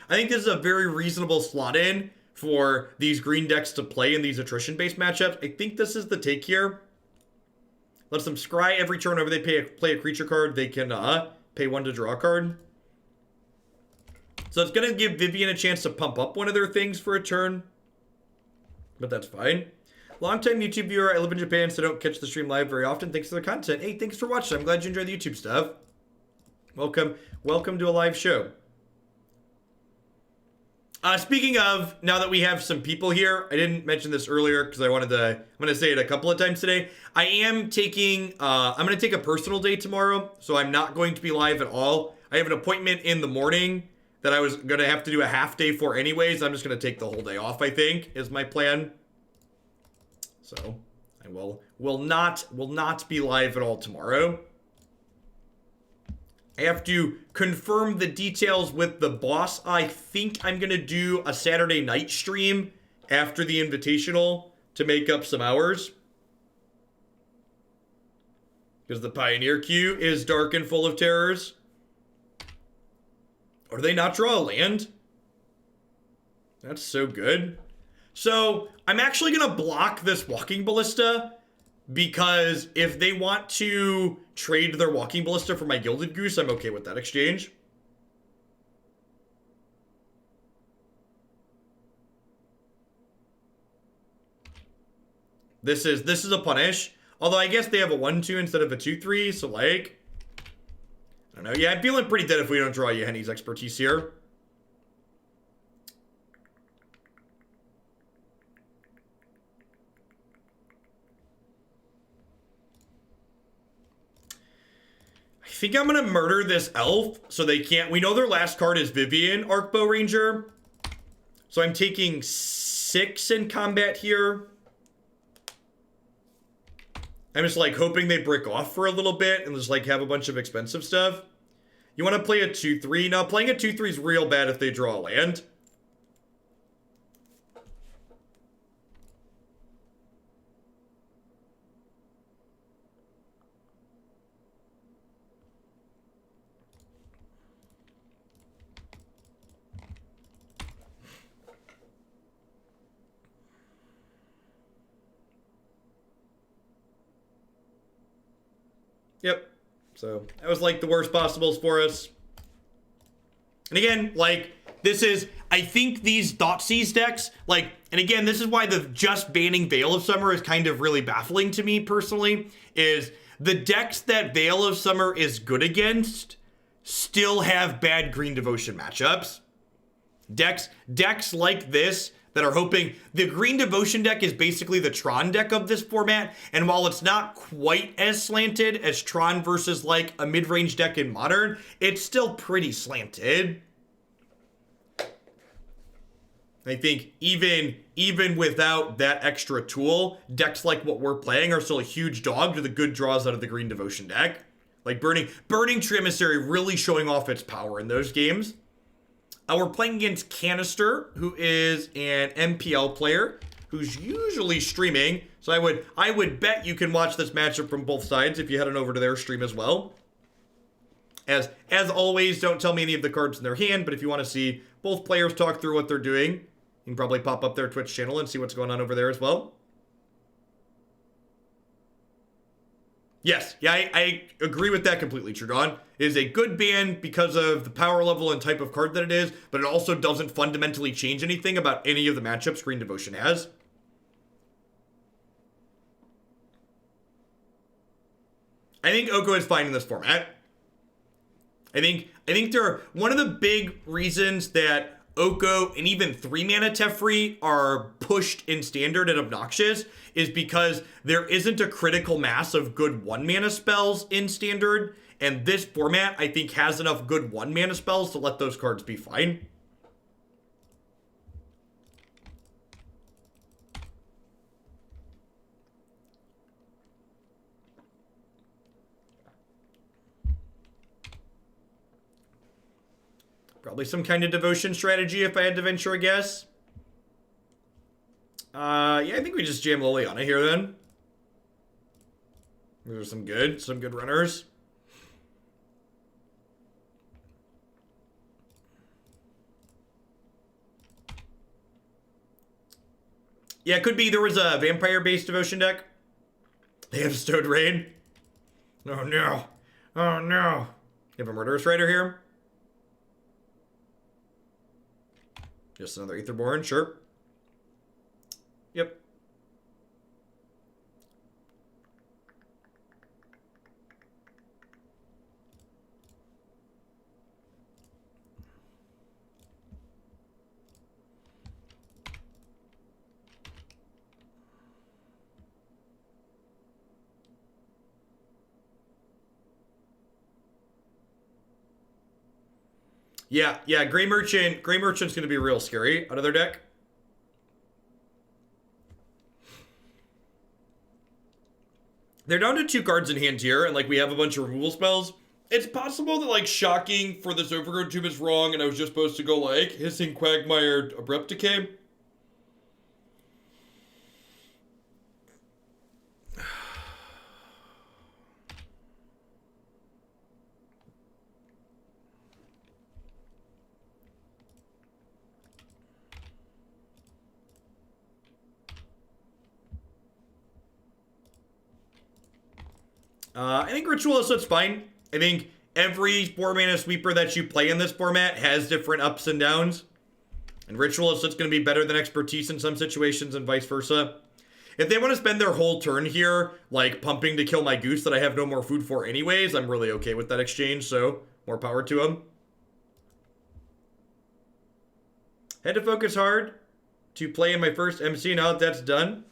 Speaker 1: think this is a very reasonable slot in for these green decks to play in these attrition-based matchups. I think this is the take here. Lets them scry every turn over they play a creature card. They can pay 1 to draw a card. So it's going to give Vivian a chance to pump up one of their things for a turn. But that's fine. Long-time YouTube viewer. I live in Japan, so don't catch the stream live very often. Thanks for the content. Hey, thanks for watching. I'm glad you enjoyed the YouTube stuff. Welcome to a live show. Speaking of, now that we have some people here, I didn't mention this earlier because I'm going to say it a couple of times today. I am taking, I'm going to take a personal day tomorrow, so I'm not going to be live at all. I have an appointment in the morning that I was going to have to do a half day for anyways. I'm just going to take the whole day off, I think, is my plan. So I will not be live at all tomorrow. I have to confirm the details with the boss. I think I'm going to do a Saturday night stream after the Invitational to make up some hours. Because the Pioneer queue is dark and full of terrors. Or do they not draw a land? That's so good. So I'm actually going to block this Walking Ballista, because if they want to trade their Walking Ballista for my Gilded Goose, I'm okay with that exchange. This is a punish. Although I guess they have a 1-2 instead of a 2-3, so like, I don't know. Yeah, I'm feeling pretty dead if we don't draw Yahenni's expertise here. I think I'm going to murder this elf so they can't... We know their last card is Vivian, Arcbow Ranger. So I'm taking 6 in combat here. I'm just like hoping they break off for a little bit and just like have a bunch of expensive stuff. You want to play a 2-3? No, playing a 2-3 is real bad if they draw a land. Yep. So that was like the worst possibles for us. And again, like, this is, I think these Thoughtseize decks, like, and again, this is why the just banning Veil of Summer is kind of really baffling to me personally, is the decks that Veil of Summer is good against still have bad Green Devotion matchups. Decks like this that are hoping, the Green Devotion deck is basically the Tron deck of this format, and while it's not quite as slanted as Tron versus like a mid-range deck in Modern, it's still pretty slanted. I think even without that extra tool, decks like what we're playing are still a huge dog to the good draws out of the Green Devotion deck. Like Burning Tree Emissary really showing off its power in those games. We're playing against Canister, who is an MPL player who's usually streaming. So I would bet you can watch this matchup from both sides if you head on over to their stream as well. As always, don't tell me any of the cards in their hand, but if you want to see both players talk through what they're doing, you can probably pop up their Twitch channel and see what's going on over there as well. Yes, yeah, I agree with that completely, Trigon. It is a good ban because of the power level and type of card that it is, but it also doesn't fundamentally change anything about any of the matchups Green Devotion has. I think Oko is fine in this format. I think they're one of the big reasons that Oko and even 3-mana Teferi are pushed in Standard and obnoxious is because there isn't a critical mass of good 1-mana spells in Standard, and this format, I think, has enough good 1-mana spells to let those cards be fine. Probably some kind of devotion strategy if I had to venture a guess. Yeah, I think we just jam Liliana here then. There's some good runners. Yeah, it could be there was a vampire-based devotion deck. They have Stowed Rain. Oh no. Oh no. You have a Murderous Rider here. Just another Aetherborn, sure. Yep. Yeah, Grey Merchant's gonna be real scary out of their deck. They're down to 2 cards in hand here, and like we have a bunch of removal spells. It's possible that like Shocking for this Overgrown Tomb is wrong, and I was just supposed to go like Hissing Quagmire, Abrupt Decay. I think Ritualist is fine. I think every 4-mana sweeper that you play in this format has different ups and downs. And Ritualist is going to be better than Expertise in some situations and vice versa. If they want to spend their whole turn here, like pumping to kill my goose that I have no more food for anyways, I'm really okay with that exchange, so more power to them. Had to focus hard to play in my first MC. Now that that's done,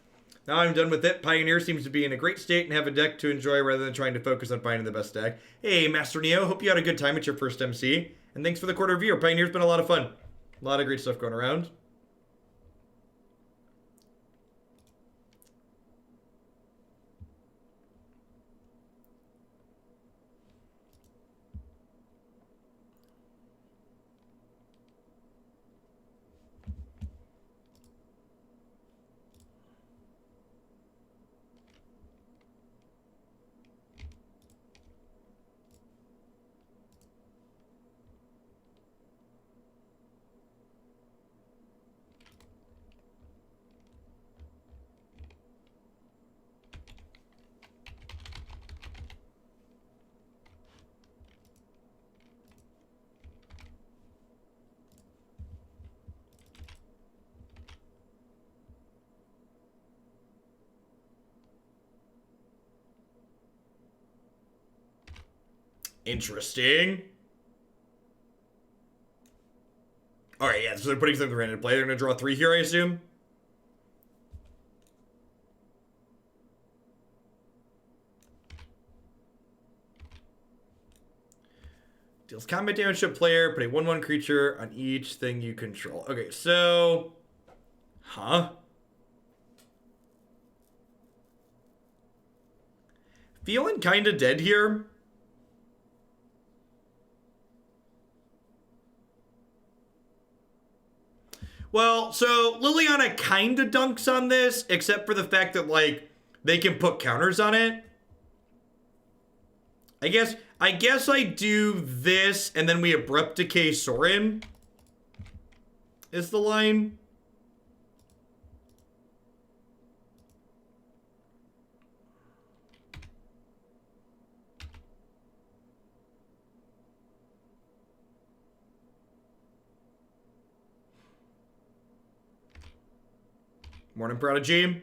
Speaker 1: now I'm done with it. Pioneer seems to be in a great state and have a deck to enjoy rather than trying to focus on finding the best deck. Hey, Master Neo, hope you had a good time at your first MC. And thanks for the quarter review. Pioneer's been a lot of fun. A lot of great stuff going around. Interesting. Alright, yeah, so they're putting something random to play. They're going to draw 3 here, I assume. Deals combat damage to a player. Put a 1/1 creature on each thing you control. Okay, so... Huh? Feeling kind of dead here. Well, so Liliana kind of dunks on this, except for the fact that, like, they can put counters on it. I guess I do this, and then we Abrupt Decay Sorin, is the line. Morning Prodigy.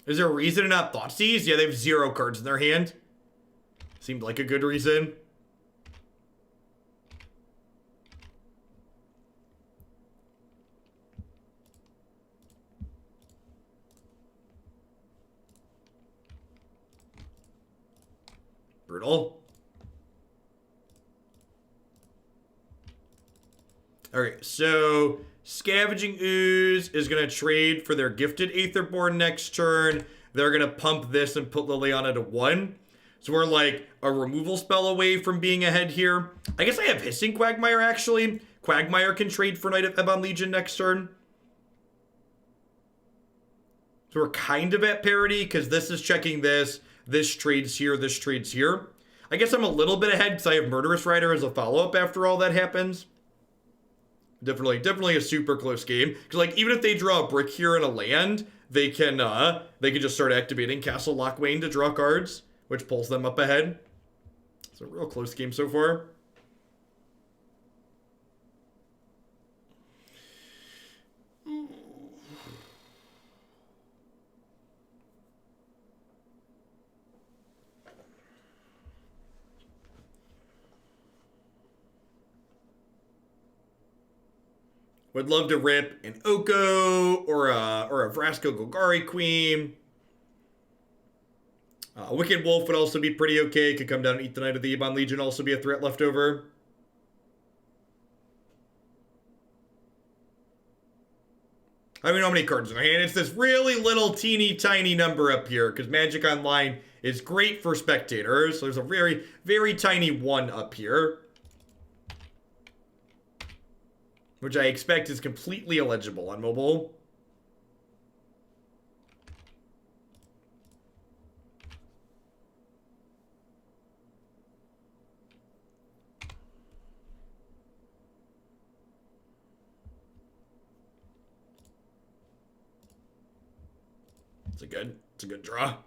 Speaker 1: Is there a reason to not Thoughtseize? Yeah, they have 0 cards in their hand. Seemed like a good reason. Brutal. Alright, so Scavenging Ooze is going to trade for their Gifted Aetherborn next turn. They're going to pump this and put Liliana to 1. So we're like a removal spell away from being ahead here. I guess I have Hissing Quagmire, actually. Quagmire can trade for Knight of Ebon Legion next turn. So we're kind of at parity, because this is checking this. This trades here, this trades here. I guess I'm a little bit ahead, because I have Murderous Rider as a follow-up after all that happens. Definitely a super close game. Because, like, even if they draw a brick here and a land, they can just start activating Castle Lochwain to draw cards, which pulls them up ahead. It's a real close game so far. Would love to rip an Oko or a Vraska Golgari Queen. Wicked Wolf would also be pretty okay. Could come down and eat the Knight of the Ebon Legion, also be a threat left over. I don't know how many cards in my hand. It's this really little teeny tiny number up here, because Magic Online is great for spectators. So there's a very, very tiny 1 up here, which I expect is completely illegible on mobile. It's a good draw.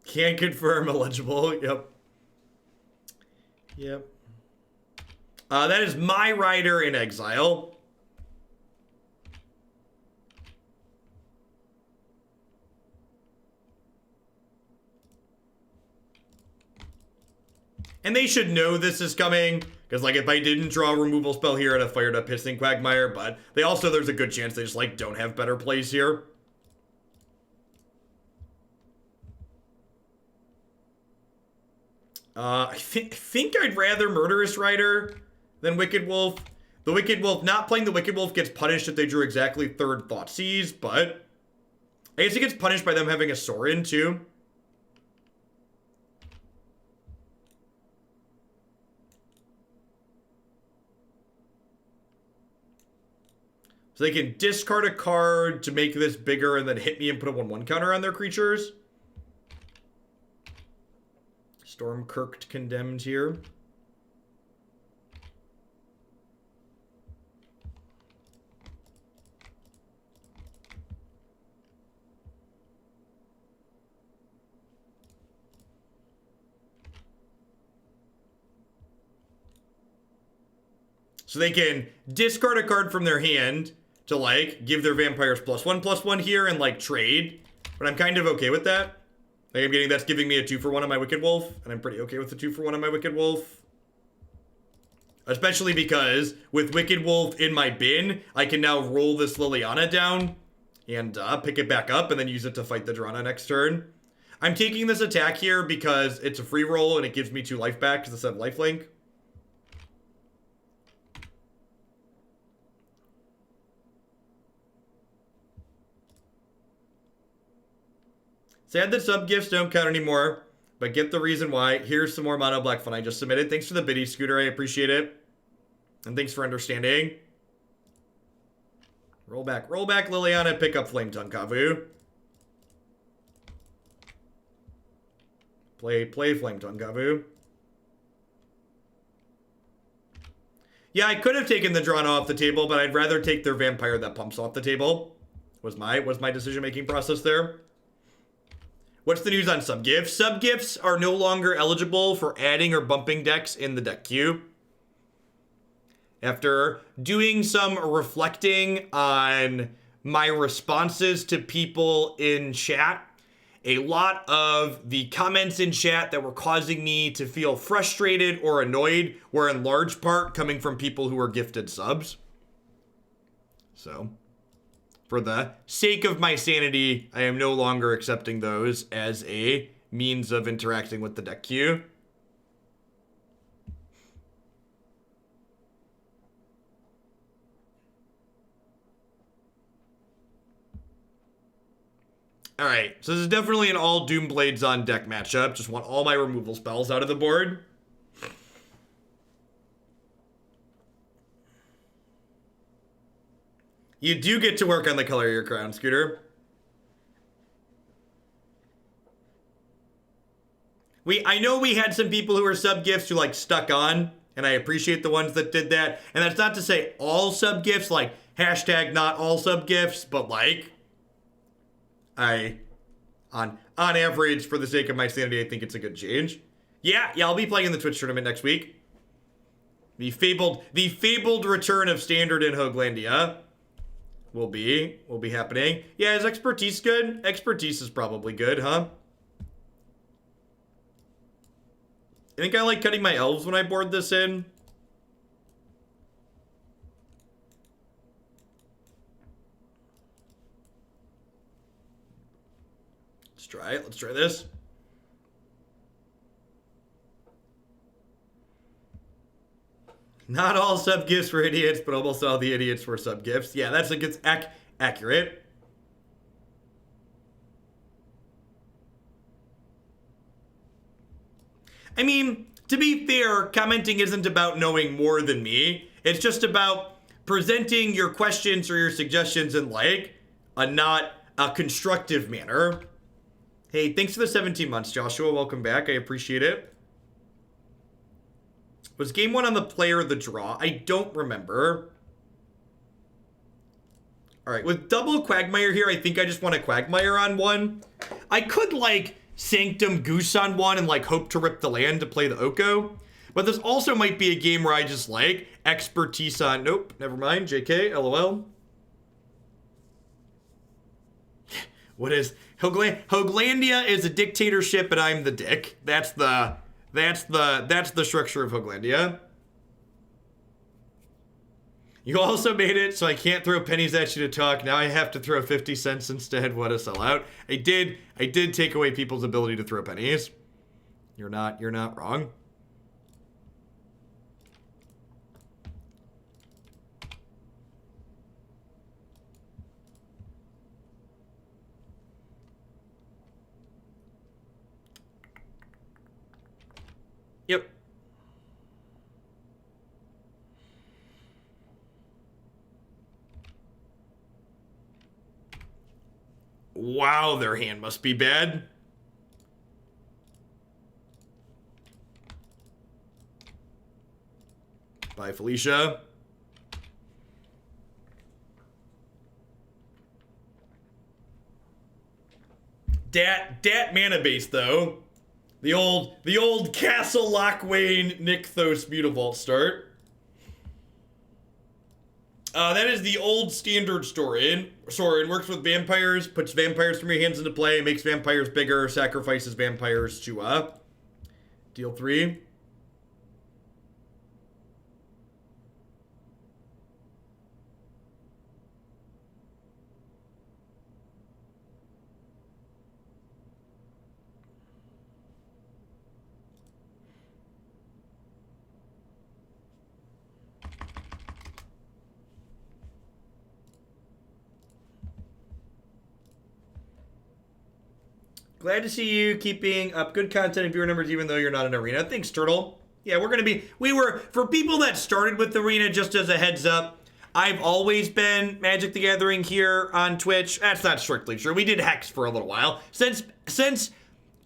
Speaker 1: Can't confirm illegible. Yep. That is my rider in exile. And they should know this is coming, because, like, if I didn't draw a removal spell here, I'd have fired up Hissing Quagmire, but there's a good chance they just, like, don't have better plays here. I think I'd rather Murderous Rider than Wicked Wolf. The Wicked Wolf, not playing the Wicked Wolf gets punished if they drew exactly 3rd Thoughtseize, but I guess it gets punished by them having a Sorin, too. So they can discard a card to make this bigger and then hit me and put a 1/1 counter on their creatures. Stormkirked Condemned here. So they can discard a card from their hand to, like, give their vampires +1/+1 here and, like, trade. But I'm kind of okay with that. Like, that's giving me a 2-for-1 on my Wicked Wolf, and I'm pretty okay with the 2-for-1 on my Wicked Wolf. Especially because with Wicked Wolf in my bin, I can now roll this Liliana down and pick it back up and then use it to fight the Drana next turn. I'm taking this attack here because it's a free roll and it gives me 2 life back because it's a lifelink. Sad that sub-gifts don't count anymore, but get the reason why. Here's some more mono black fun I just submitted. Thanks for the biddy, Scooter. I appreciate it. And thanks for understanding. Roll back, Liliana, pick up Flame Tongue Kavu. Play Flame Tongue Kavu. Yeah, I could have taken the Drana off the table, but I'd rather take their Vampire that pumps off the table. Was my decision-making process there. What's the news on sub-gifts? Sub-gifts are no longer eligible for adding or bumping decks in the deck queue. After doing some reflecting on my responses to people in chat, a lot of the comments in chat that were causing me to feel frustrated or annoyed were in large part coming from people who were gifted subs. So, for the sake of my sanity, I am no longer accepting those as a means of interacting with the deck queue. Alright, so this is definitely an all Doomblades on deck matchup. Just want all my removal spells out of the board. You do get to work on the color of your crown, Scooter. I know we had some people who were sub-gifts who, like, stuck on, and I appreciate the ones that did that. And that's not to say all sub-gifts, like, hashtag not all sub-gifts, but, like, on average, for the sake of my sanity, I think it's a good change. Yeah, I'll be playing in the Twitch tournament next week. The fabled return of Standard in Hoaglandia will be happening. Yeah, is Expertise good? Expertise is probably good, huh? I think I like cutting my elves when I board this in. Let's try it. Let's try this. Not all sub-gifts were idiots, but almost all the idiots were sub-gifts. Yeah, that's like it's accurate. I mean, to be fair, commenting isn't about knowing more than me. It's just about presenting your questions or your suggestions in, like, a not a constructive manner. Hey, thanks for the 17 months, Joshua. Welcome back. I appreciate it. Was game 1 on the play or the draw? I don't remember. All right, with double Quagmire here, I think I just want a Quagmire on 1. I could, like, Sanctum Goose on 1 and, like, hope to rip the land to play the Oko. But this also might be a game where I just, like, Expertise on... Nope, never mind. JK, LOL. What is... Hoaglandia is a dictatorship and I'm the dick. That's the structure of Hoaglandia. You also made it so I can't throw pennies at you to talk. Now I have to throw 50 cents instead. What a sellout. I did take away people's ability to throw pennies. You're not wrong. Yep. Wow, their hand must be bad. Bye, Felicia. Dat mana base, though. The old Castle Lochwain Nykthos Mutavault start. That is the old standard Sorin. Sorin works with vampires, puts vampires from your hands into play, makes vampires bigger, sacrifices vampires to, deal 3. Glad to see you keeping up good content and viewer numbers even though you're not in Arena. Thanks, Turtle. Yeah, for people that started with Arena, just as a heads up, I've always been Magic the Gathering here on Twitch. That's not strictly true. We did Hex for a little while. Since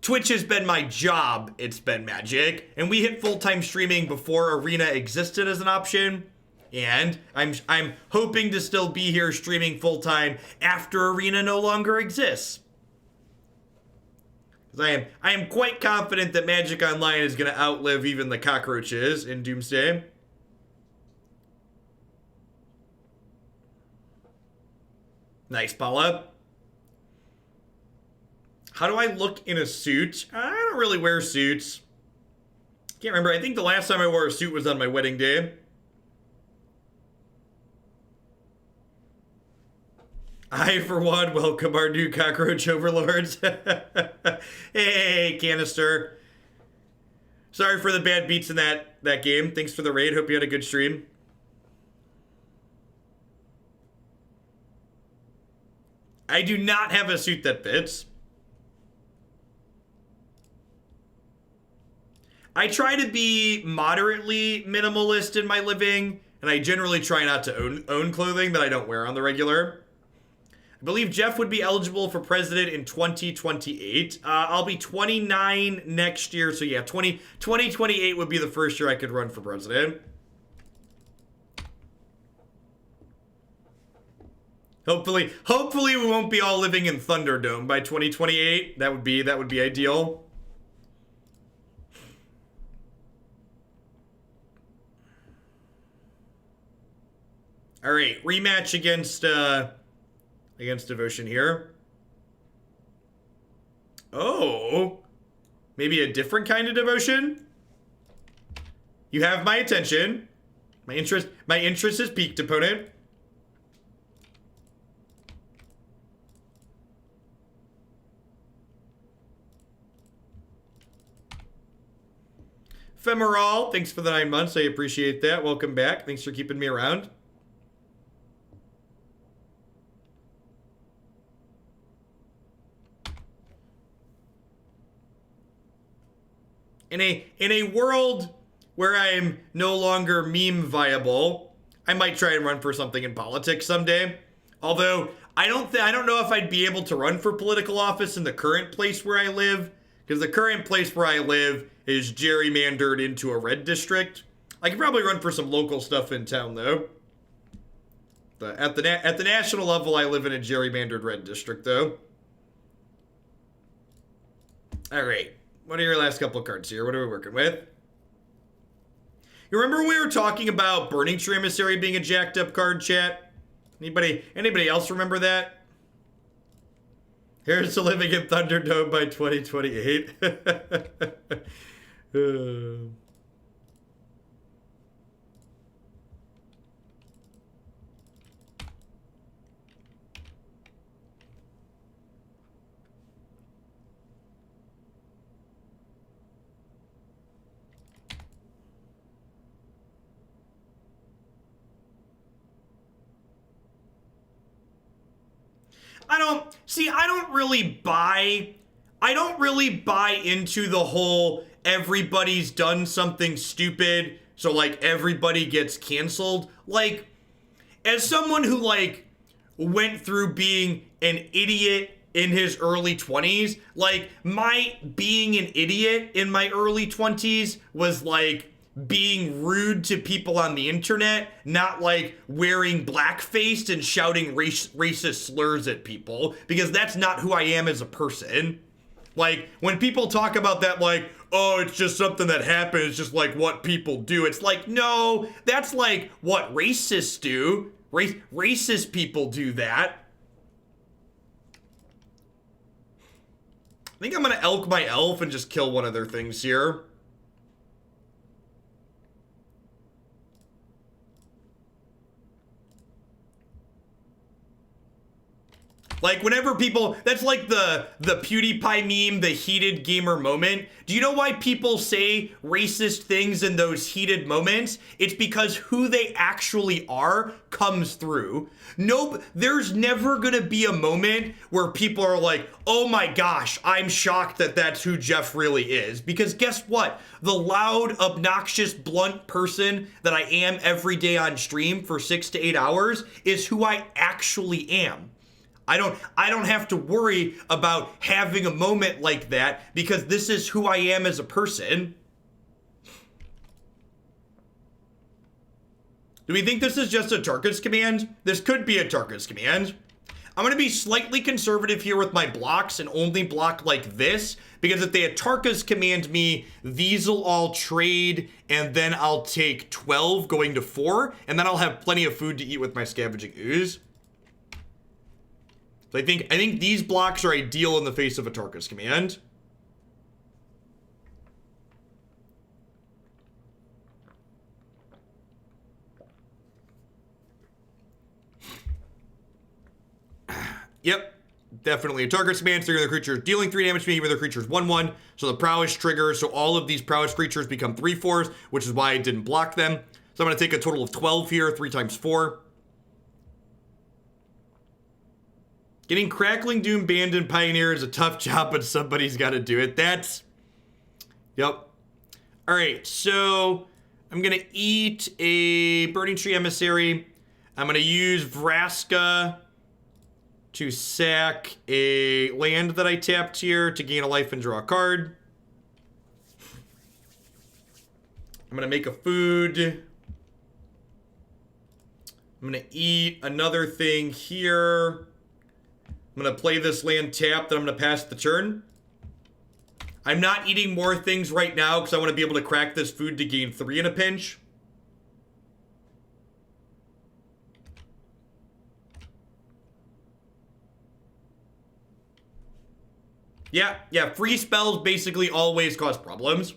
Speaker 1: Twitch has been my job, it's been Magic. And we hit full-time streaming before Arena existed as an option. And I'm hoping to still be here streaming full-time after Arena no longer exists. I am quite confident that Magic Online is going to outlive even the cockroaches in Doomsday. Nice, Paula. How do I look in a suit? I don't really wear suits. Can't remember. I think the last time I wore a suit was on my wedding day. I, for one, welcome our new cockroach overlords. Hey, Canister. Sorry for the bad beats in that game. Thanks for the raid. Hope you had a good stream. I do not have a suit that fits. I try to be moderately minimalist in my living, and I generally try not to own clothing that I don't wear on the regular. I believe Jeff would be eligible for president in 2028. I'll be 29 next year, so yeah, 2028 would be the first year I could run for president. Hopefully we won't be all living in Thunderdome by 2028. That would be ideal. All right, rematch against Devotion here. Oh, maybe a different kind of Devotion? You have my attention. My interest is piqued, opponent. Femoral, thanks for the 9 months. I appreciate that. Welcome back. Thanks for keeping me around. In a world where I'm no longer meme viable, I might try and run for something in politics someday. Although I don't know if I'd be able to run for political office in the current place where I live, because the current place where I live is gerrymandered into a red district. I could probably run for some local stuff in town though. At the national level, I live in a gerrymandered red district though. All right. What are your last couple of cards here? What are we working with? You remember we were talking about Burning Tree Emissary being a jacked up card, chat? Anybody else remember that? Here's to living in Thunderdome by 2028. I don't really buy into the whole everybody's done something stupid, so like everybody gets canceled. Like, as someone who like went through being an idiot in his early 20s, like my being an idiot in my early 20s was like being rude to people on the internet, not like wearing blackface and shouting racist slurs at people, because that's not who I am as a person. Like, when people talk about that, like, oh, it's just something that happens, it's just like what people do. It's like, no, that's like what racists do. Racist people do that. I think I'm gonna elk my elf and just kill one of their things here. Like, whenever people, that's like the PewDiePie meme, the heated gamer moment. Do you know why people say racist things in those heated moments? It's because who they actually are comes through. Nope, there's never gonna be a moment where people are like, oh my gosh, I'm shocked that that's who Jeff really is. Because guess what? The loud, obnoxious, blunt person that I am every day on stream for 6 to 8 hours is who I actually am. I don't have to worry about having a moment like that because this is who I am as a person. Do we think this is just a Tarkus command? This could be a Tarkus command. I'm going to be slightly conservative here with my blocks and only block like this, because if they Tarkus command me, these will all trade, and then I'll take 12 going to 4, and then I'll have plenty of food to eat with my Scavenging Ooze. So I think these blocks are ideal in the face of a Tarkus command. Yep, definitely a Tarkus command. Trigger the creature dealing 3 damage to me, even the creature's 1/1. So the prowess triggers, so all of these prowess creatures become 3/4s, which is why I didn't block them. So I'm going to take a total of 12 here, 3 times 4. Getting Crackling Doom banned in Pioneer is a tough job, but somebody's got to do it. Yep. All right, so I'm going to eat a Burning Tree Emissary. I'm going to use Vraska to sack a land that I tapped here to gain a life and draw a card. I'm going to make a food. I'm going to eat another thing here. I'm going to play this land tapped, then I'm going to pass the turn. I'm not eating more things right now because I want to be able to crack this food to gain 3 in a pinch. Yeah, free spells basically always cause problems.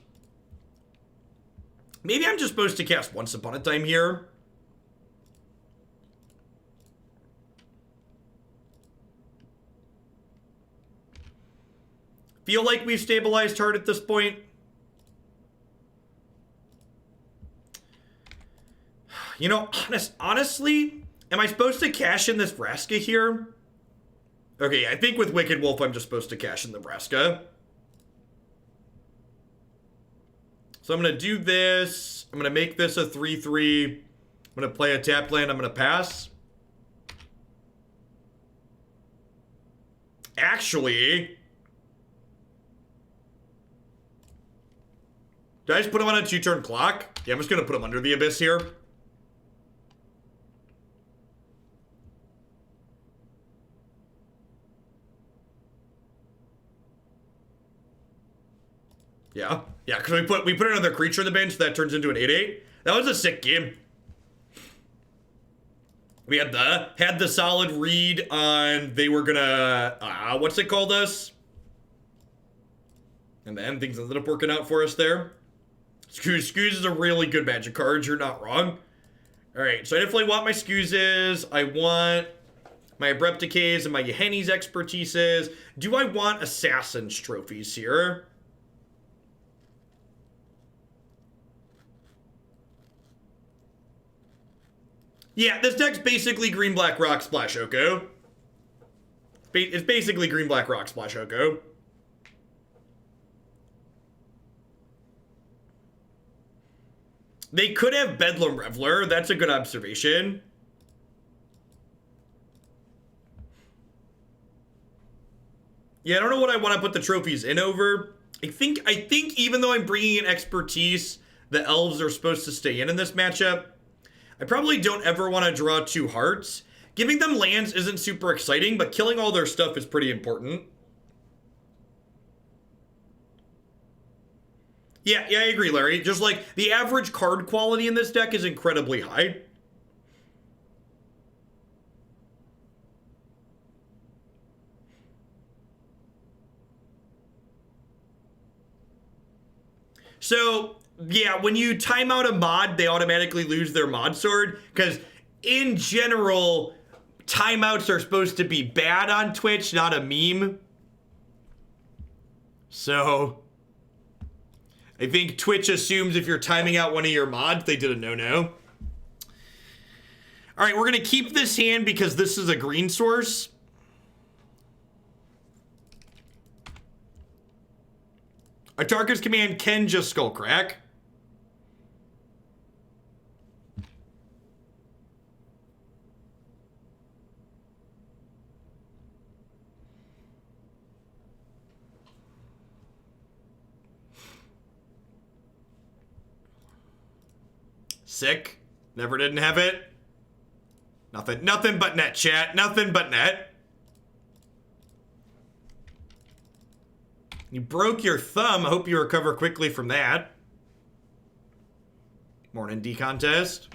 Speaker 1: Maybe I'm just supposed to cast Once Upon a Time here. Feel like we've stabilized Heart at this point. You know, honestly, am I supposed to cash in this Vraska here? Okay, I think with Wicked Wolf, I'm just supposed to cash in the Vraska. So I'm going to do this. I'm going to make this a 3/3. I'm going to play a tapped land. I'm going to pass. Actually, did I just put him on a 2-turn clock? Yeah, I'm just going to put him under the Abyss here. Yeah, because we put another creature in the bench, that turns into an 8/8. That was a sick game. We had the solid read on they were gonna what's it called us? And then things ended up working out for us there. Scooze is a really good Magic card, you're not wrong. Alright, so I definitely want my Scoozes. I want my Abrupt Decays and my Yahenni's expertises. Do I want Assassin's trophies here? Yeah, this deck's basically green-black rock splash Oko. It's basically green-black rock splash Oko. They could have Bedlam Reveler. That's a good observation. Yeah, I don't know what I want to put the trophies in over. I think even though I'm bringing in expertise, the elves are supposed to stay in this matchup. I probably don't ever want to draw 2 hearts. Giving them lands isn't super exciting, but killing all their stuff is pretty important. Yeah, I agree, Larry. Just like the average card quality in this deck is incredibly high. So, yeah, when you time out a mod, they automatically lose their mod sword. Because, in general, timeouts are supposed to be bad on Twitch, not a meme. So, I think Twitch assumes if you're timing out one of your mods, they did a no-no. All right, we're going to keep this hand because this is a green source. Atarka's command can just Skullcrack. Sick. Never didn't have it. Nothing but net, chat. Nothing but net. You broke your thumb. I hope you recover quickly from that. Morning D contest.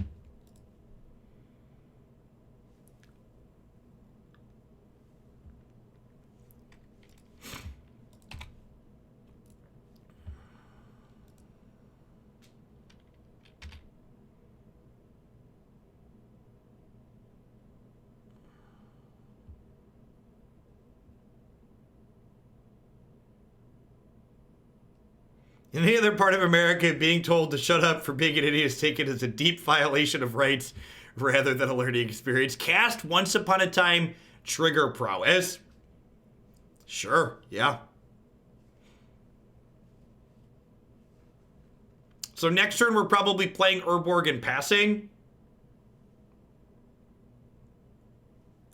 Speaker 1: In any other part of America, being told to shut up for being an idiot is taken as a deep violation of rights rather than a learning experience. Cast Once Upon a Time Trigger Prowess. Sure, yeah. So next turn, we're probably playing Urborg and passing.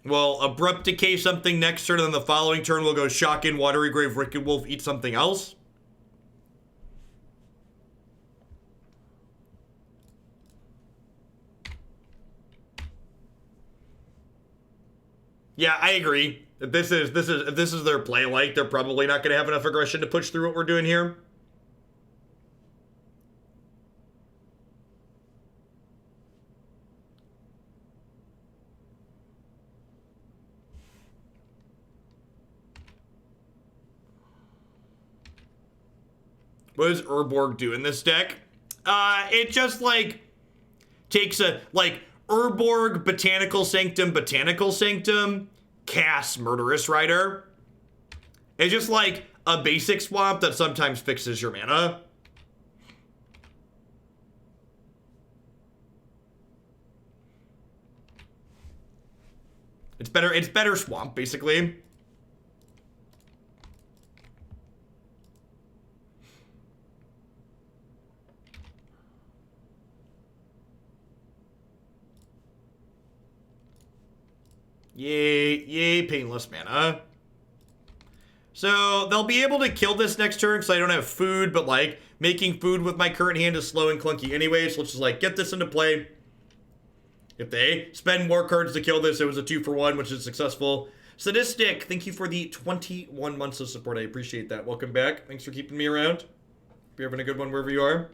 Speaker 1: Well, Abrupt Decay something next turn, and then the following turn we'll go Shock in, Watery Grave, Wicked Wolf, eat something else. Yeah, I agree. If this is their play like, they're probably not going to have enough aggression to push through what we're doing here. What does Urborg do in this deck? It just, like, takes a, like, Urborg, Botanical Sanctum, casts Murderous Rider. It's just, like, a basic swamp that sometimes fixes your mana. It's better swamp, basically. Yay, painless mana. So they'll be able to kill this next turn because I don't have food, but like making food with my current hand is slow and clunky anyway, so let's just like get this into play. If they spend more cards to kill this, it was a 2-for-1, which is successful. Sadistic, thank you for the 21 months of support. I appreciate that. Welcome back. Thanks for keeping me around. Hope you're having a good one wherever you are.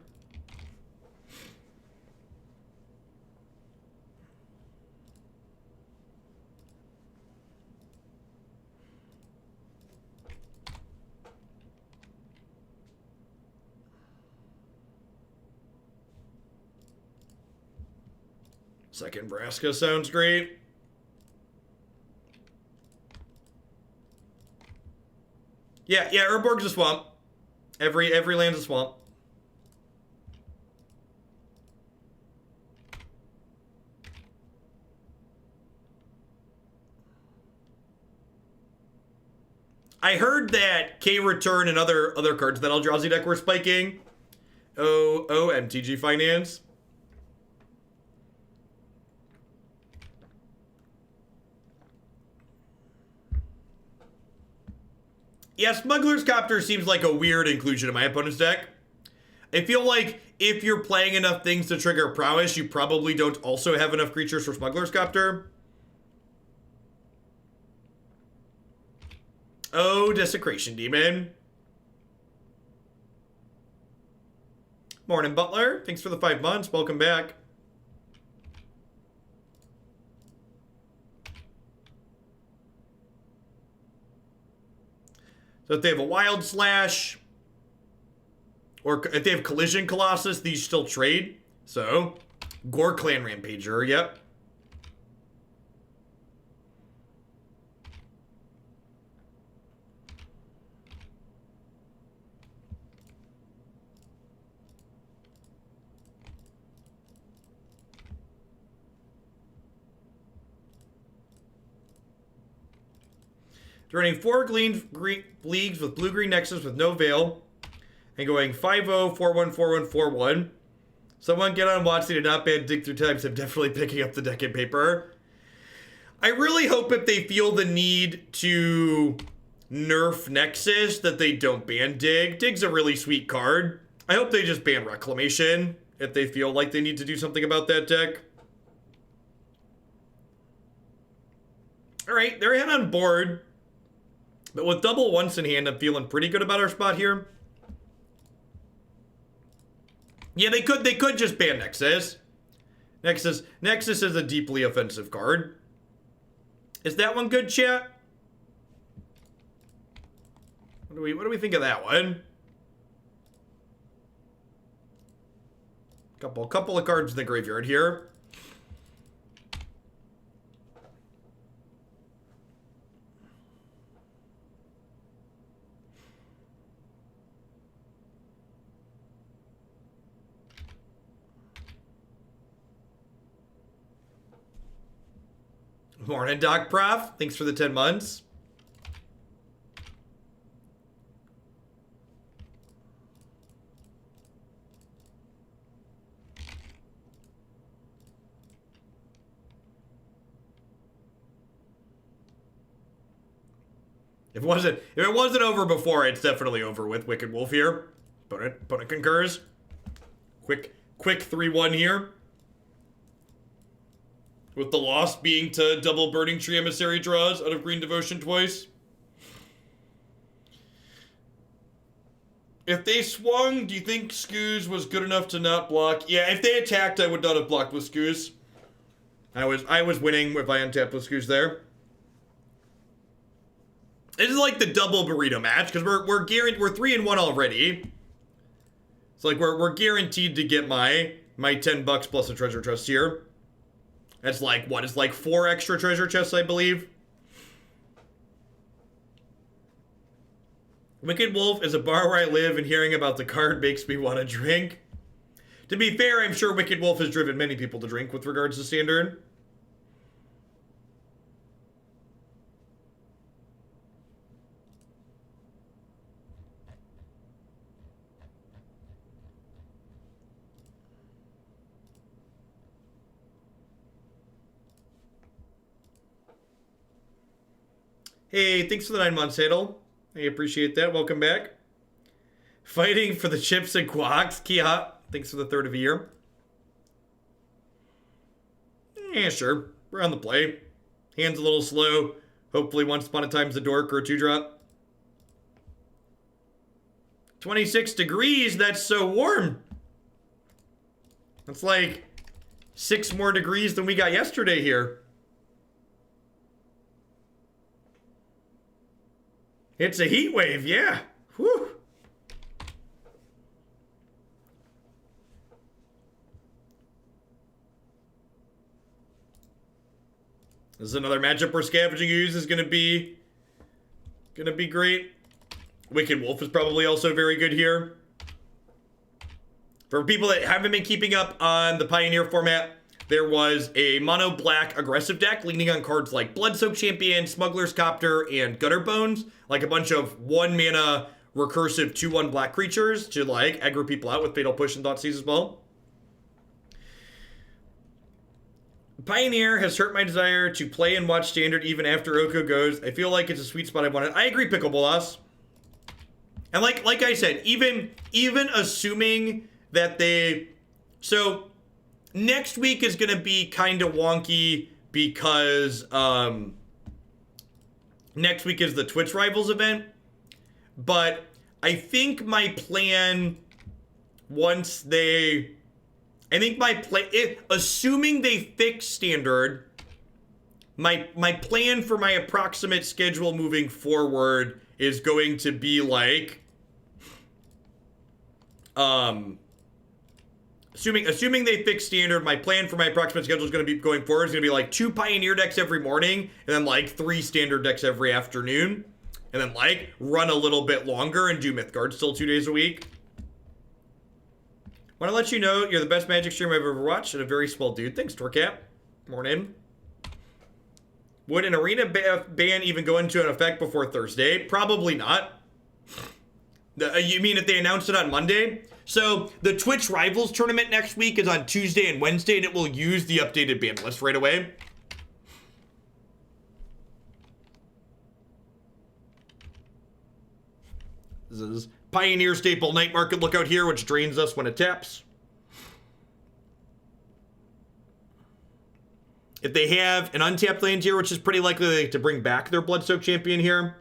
Speaker 1: Second Vraska sounds great. Yeah, Urborg's a swamp. Every land's a swamp. I heard that K-Return and other cards that Eldrazi deck were spiking. MTG Finance. Yeah, Smuggler's Copter seems like a weird inclusion in my opponent's deck. I feel like if you're playing enough things to trigger Prowess, you probably don't also have enough creatures for Smuggler's Copter. Oh, Desecration Demon. Morning, Butler. Thanks for the 5 months. Welcome back. So if they have a Wild Slash, Or if they have Collision Colossus, these still trade. So, Gore Clan Rampager, yep. Running 4 green leagues with blue-green Nexus with no Veil. And going 5-0, 4-1, 4-1, 4-1. Someone get on Watsy to not ban Dig Through Types. I'm definitely picking up the deck in paper. I really hope if they feel the need to nerf Nexus that they don't ban Dig. Dig's a really sweet card. I hope they just ban Reclamation if they feel like they need to do something about that deck. Alright, they're ahead on board. But with double once in hand, I'm feeling pretty good about our spot here. Yeah, they could just ban Nexus. Nexus is a deeply offensive card. Is that one good, chat? What do we think of that one? Couple of cards in the graveyard here. Morning, Doc Prof. Thanks for the 10 months. If it wasn't over before, it's definitely over with Wicked Wolf here. Opponent concurs. Quick 3-1 here. With the loss being to double Burning Tree Emissary draws out of Green Devotion twice. If they swung, do you think Scooze was good enough to not block? Yeah, if they attacked, I would not have blocked with Scooze. I was winning if I untapped with Scooze there. This is like the double burrito match, because we're 3-1 already. It's like we're guaranteed to get my $10 plus a treasure chest here. That's like, what? It's like 4 extra treasure chests, I believe. Wicked Wolf is a bar where I live, and hearing about the card makes me want to drink. To be fair, I'm sure Wicked Wolf has driven many people to drink with regards to Standard. Hey, thanks for the 9 months, Hadel. I appreciate that. Welcome back. Fighting for the chips and quacks. Kia, thanks for the 3rd of a year. Yeah, sure. We're on the play. Hand's a little slow. Hopefully once upon a time's a dork or a 2-drop. 26 degrees? That's so warm. That's like 6 more degrees than we got yesterday here. It's a heat wave, yeah. Whew. This is another matchup where Scavenging Ooze is gonna be great. Wicked Wolf is probably also very good here. For people that haven't been keeping up on the Pioneer format, there was a mono black aggressive deck leaning on cards like Bloodsoaked Champion, Smuggler's Copter, and Gutter Bones. Like a bunch of 1 mana recursive 2/1 black creatures to like aggro people out with Fatal Push and Thoughtseize as well. Pioneer has hurt my desire to play and watch Standard even after Oko goes. I feel like it's a sweet spot I wanted. I agree, Pickleball. And like I said, even assuming that they... So... Next week is going to be kind of wonky because next week is the Twitch Rivals event. But I think my plan once they... assuming they fix Standard, my plan for my approximate schedule moving forward is going to be like... Assuming they fix standard, my plan for my approximate schedule is going to be going forward is going to be like 2 Pioneer decks every morning, and then like 3 standard decks every afternoon, and then like run a little bit longer and do Mythgard still 2 days a week. Want to let you know you're the best Magic stream I've ever watched, and a very swell dude. Thanks, Torcap. Morning. Would an arena ban even go into an effect before Thursday? Probably not. You mean if they announced it on Monday? So the Twitch Rivals tournament next week is on Tuesday and Wednesday, and it will use the updated ban list right away. This is Pioneer Staple Night Market Lookout here, which drains us when it taps. If they have an untapped land here, which is pretty likely to bring back their Bloodstoke champion here.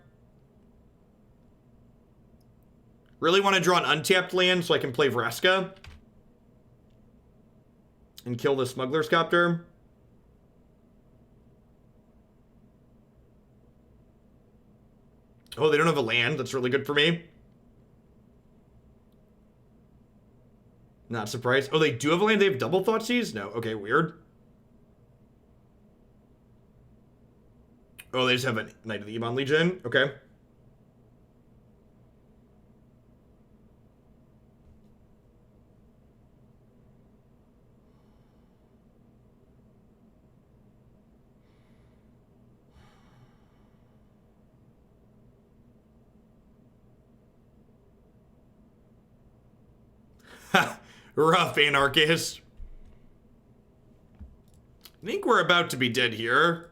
Speaker 1: Really want to draw an untapped land so I can play Vraska. And kill the Smuggler's Copter. Oh, they don't have a land. That's really good for me. Not surprised. Oh, they do have a land. They have double Thoughtseize? No. Okay, weird. Oh, they just have a Knight of the Ebon Legion. Okay. Rough, Anarchist. I think we're about to be dead here.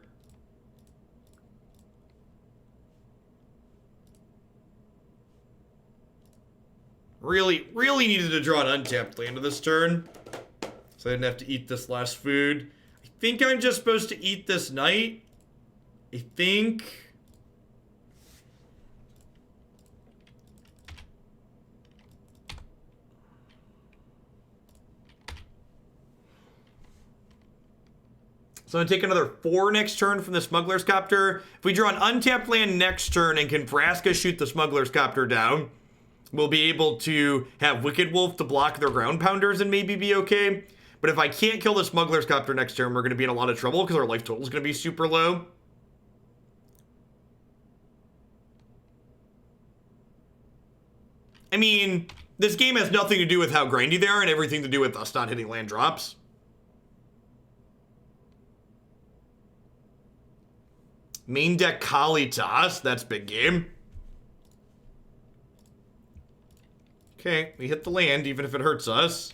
Speaker 1: Really needed to draw an untapped land this turn. So I didn't have to eat this last food. I think I'm just supposed to eat this knight. I think... So I'm going to take another 4 next turn from the Smuggler's Copter. If we draw an untapped land next turn and can Vraska shoot the Smuggler's Copter down, we'll be able to have Wicked Wolf to block their Ground Pounders and maybe be okay. But if I can't kill the Smuggler's Copter next turn, we're going to be in a lot of trouble because our life total is going to be super low. I mean, this game has nothing to do with how grindy they are and everything to do with us not hitting land drops. Main deck Kalitas, that's big game. Okay, we hit the land even if it hurts us.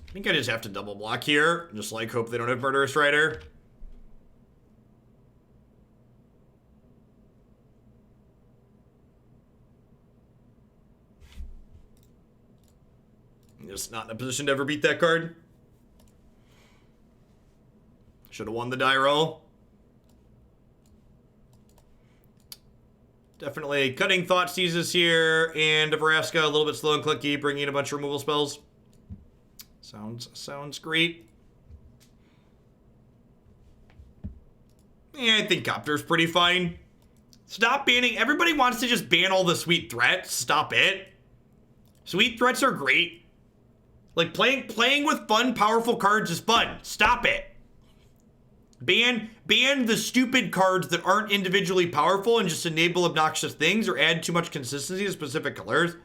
Speaker 1: I think I just have to double block here. Just like hope they don't have Murderous Rider. I'm just not in a position to ever beat that card. Should have won the die roll. Definitely cutting Thoughtseizes here, and a Vraska a little bit slow and clicky, bringing in a bunch of removal spells. Sounds great. Yeah, I think Copter's pretty fine. Stop banning. Everybody wants to just ban all the sweet threats. Stop it. Sweet threats are great. Like, playing with fun, powerful cards is fun. Stop it. Ban the stupid cards that aren't individually powerful and just enable obnoxious things or add too much consistency to specific colors.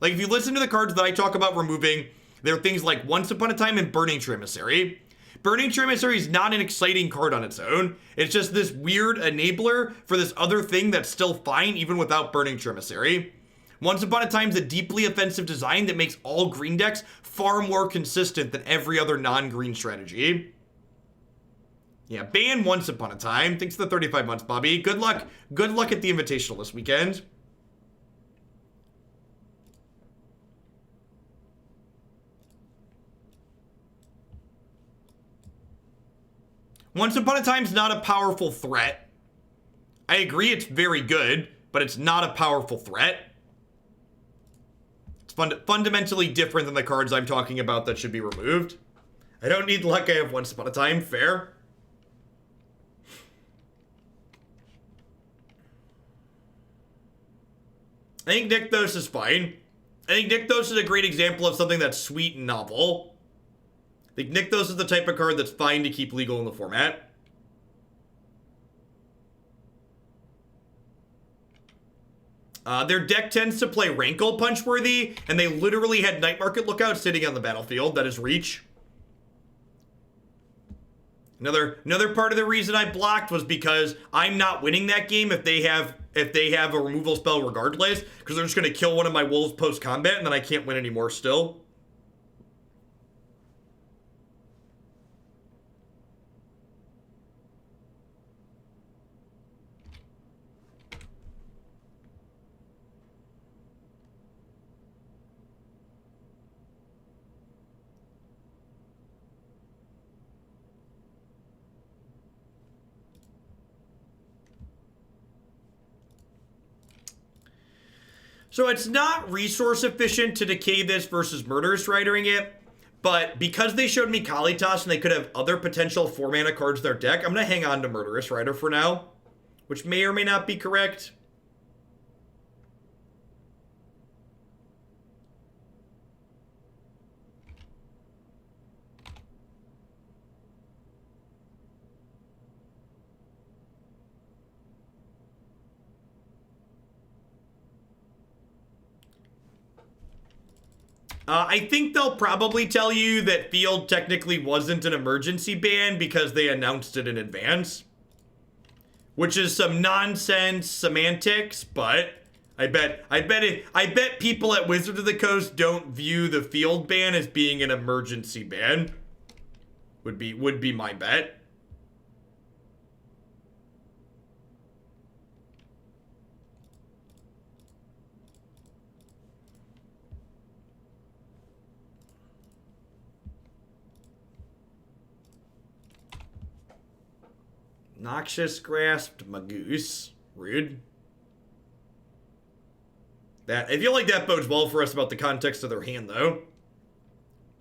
Speaker 1: Like, if you listen to the cards that I talk about removing, there are things like Once Upon a Time and Burning Emissary. Burning Emissary is not an exciting card on its own. It's just this weird enabler for this other thing that's still fine even without Burning Emissary. Once Upon a Time is a deeply offensive design that makes all green decks far more consistent than every other non-green strategy. Yeah, ban Once Upon a Time. Thanks for the 35 months, Bobby. Good luck at the Invitational this weekend. Once Upon a Time's not a powerful threat. I agree it's very good, but it's not a powerful threat. It's fundamentally different than the cards I'm talking about that should be removed. I don't need luck, I have Once Upon a Time, fair. I think Nykthos is fine. I think Nykthos is a great example of something that's sweet and novel. I think Nykthos is the type of card that's fine to keep legal in the format. Their deck tends to play Rankle Punchworthy, and they literally had Night Market Lookout sitting on the battlefield. That is reach. Another part of the reason I blocked was because I'm not winning that game if they have a removal spell regardless, because they're just going to kill one of my wolves post-combat, and then I can't win anymore still. So it's not resource efficient to decay this versus Murderous Ridering it, but because they showed me Kalitas and they could have other potential 4-mana cards in their deck, I'm going to hang on to Murderous Rider for now, which may or may not be correct. I think they'll probably tell you that Field technically wasn't an emergency ban because they announced it in advance, which is some nonsense semantics, but I bet people at Wizards of the Coast don't view the Field ban as being an emergency ban. Would be my bet. Noxious Grasp, my goose. Rude. I feel like that bodes well for us about the context of their hand, though.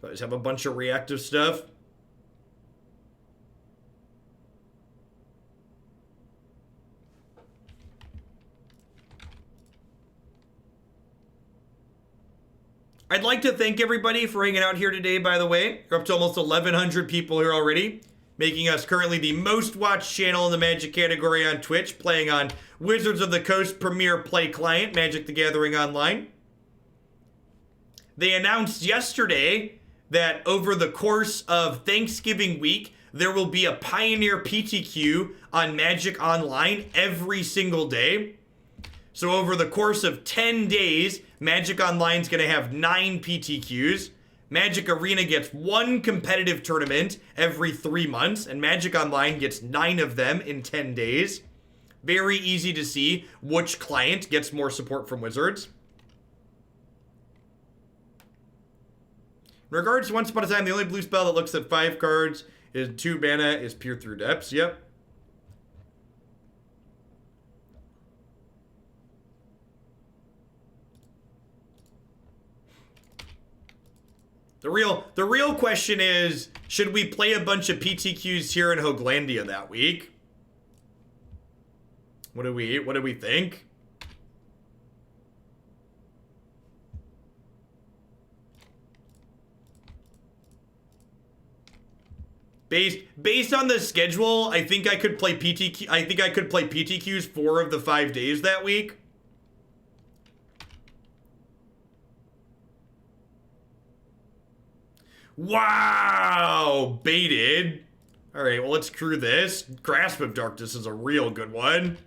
Speaker 1: So I just have a bunch of reactive stuff. I'd like to thank everybody for hanging out here today, by the way. We're up to almost 1,100 people here already, making us currently the most watched channel in the Magic category on Twitch, playing on Wizards of the Coast premier play client, Magic the Gathering Online. They announced yesterday that over the course of Thanksgiving week, there will be a Pioneer PTQ on Magic Online every single day. So over the course of 10 days, Magic Online's going to have 9 PTQs. Magic Arena gets 1 competitive tournament every 3 months, and Magic Online gets 9 of them in 10 days. Very easy to see which client gets more support from Wizards. In regards to Once Upon a Time, the only blue spell that looks at 5 cards is 2 mana is Peer Through Depths. Yep. The real question is, should we play a bunch of PTQs here in Hoaglandia that week? What do we think? Based on the schedule, I think I could play PTQs 4 of the 5 days that week. Wow, baited. All right, well, let's crew this. Grasp of Darkness is a real good one.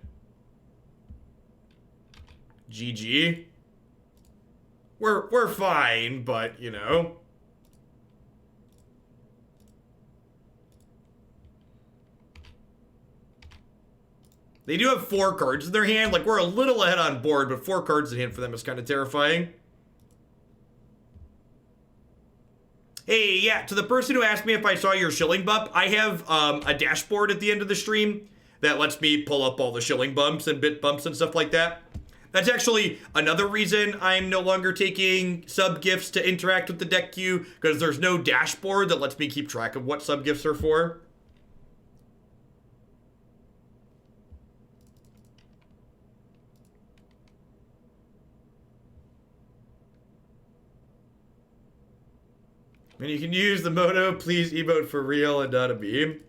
Speaker 1: GG. We're fine, but, you know. They do have 4 cards in their hand. Like, we're a little ahead on board, but 4 cards in hand for them is kind of terrifying. Hey, yeah, to the person who asked me if I saw your shilling bump, I have a dashboard at the end of the stream that lets me pull up all the shilling bumps and bit bumps and stuff like that. That's actually another reason I'm no longer taking sub gifts to interact with the deck queue, because there's no dashboard that lets me keep track of what sub gifts are for. And you can use the Mono Please emote for real and not a meme.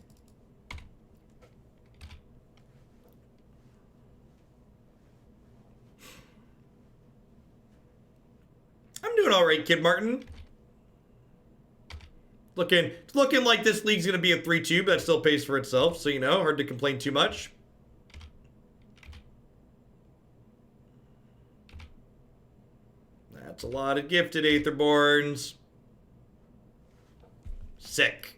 Speaker 1: I'm doing all right, Kid Martin. It's looking like this league's gonna be a 3-2, but that still pays for itself, so you know, hard to complain too much. That's a lot of gifted Aetherborns. Sick.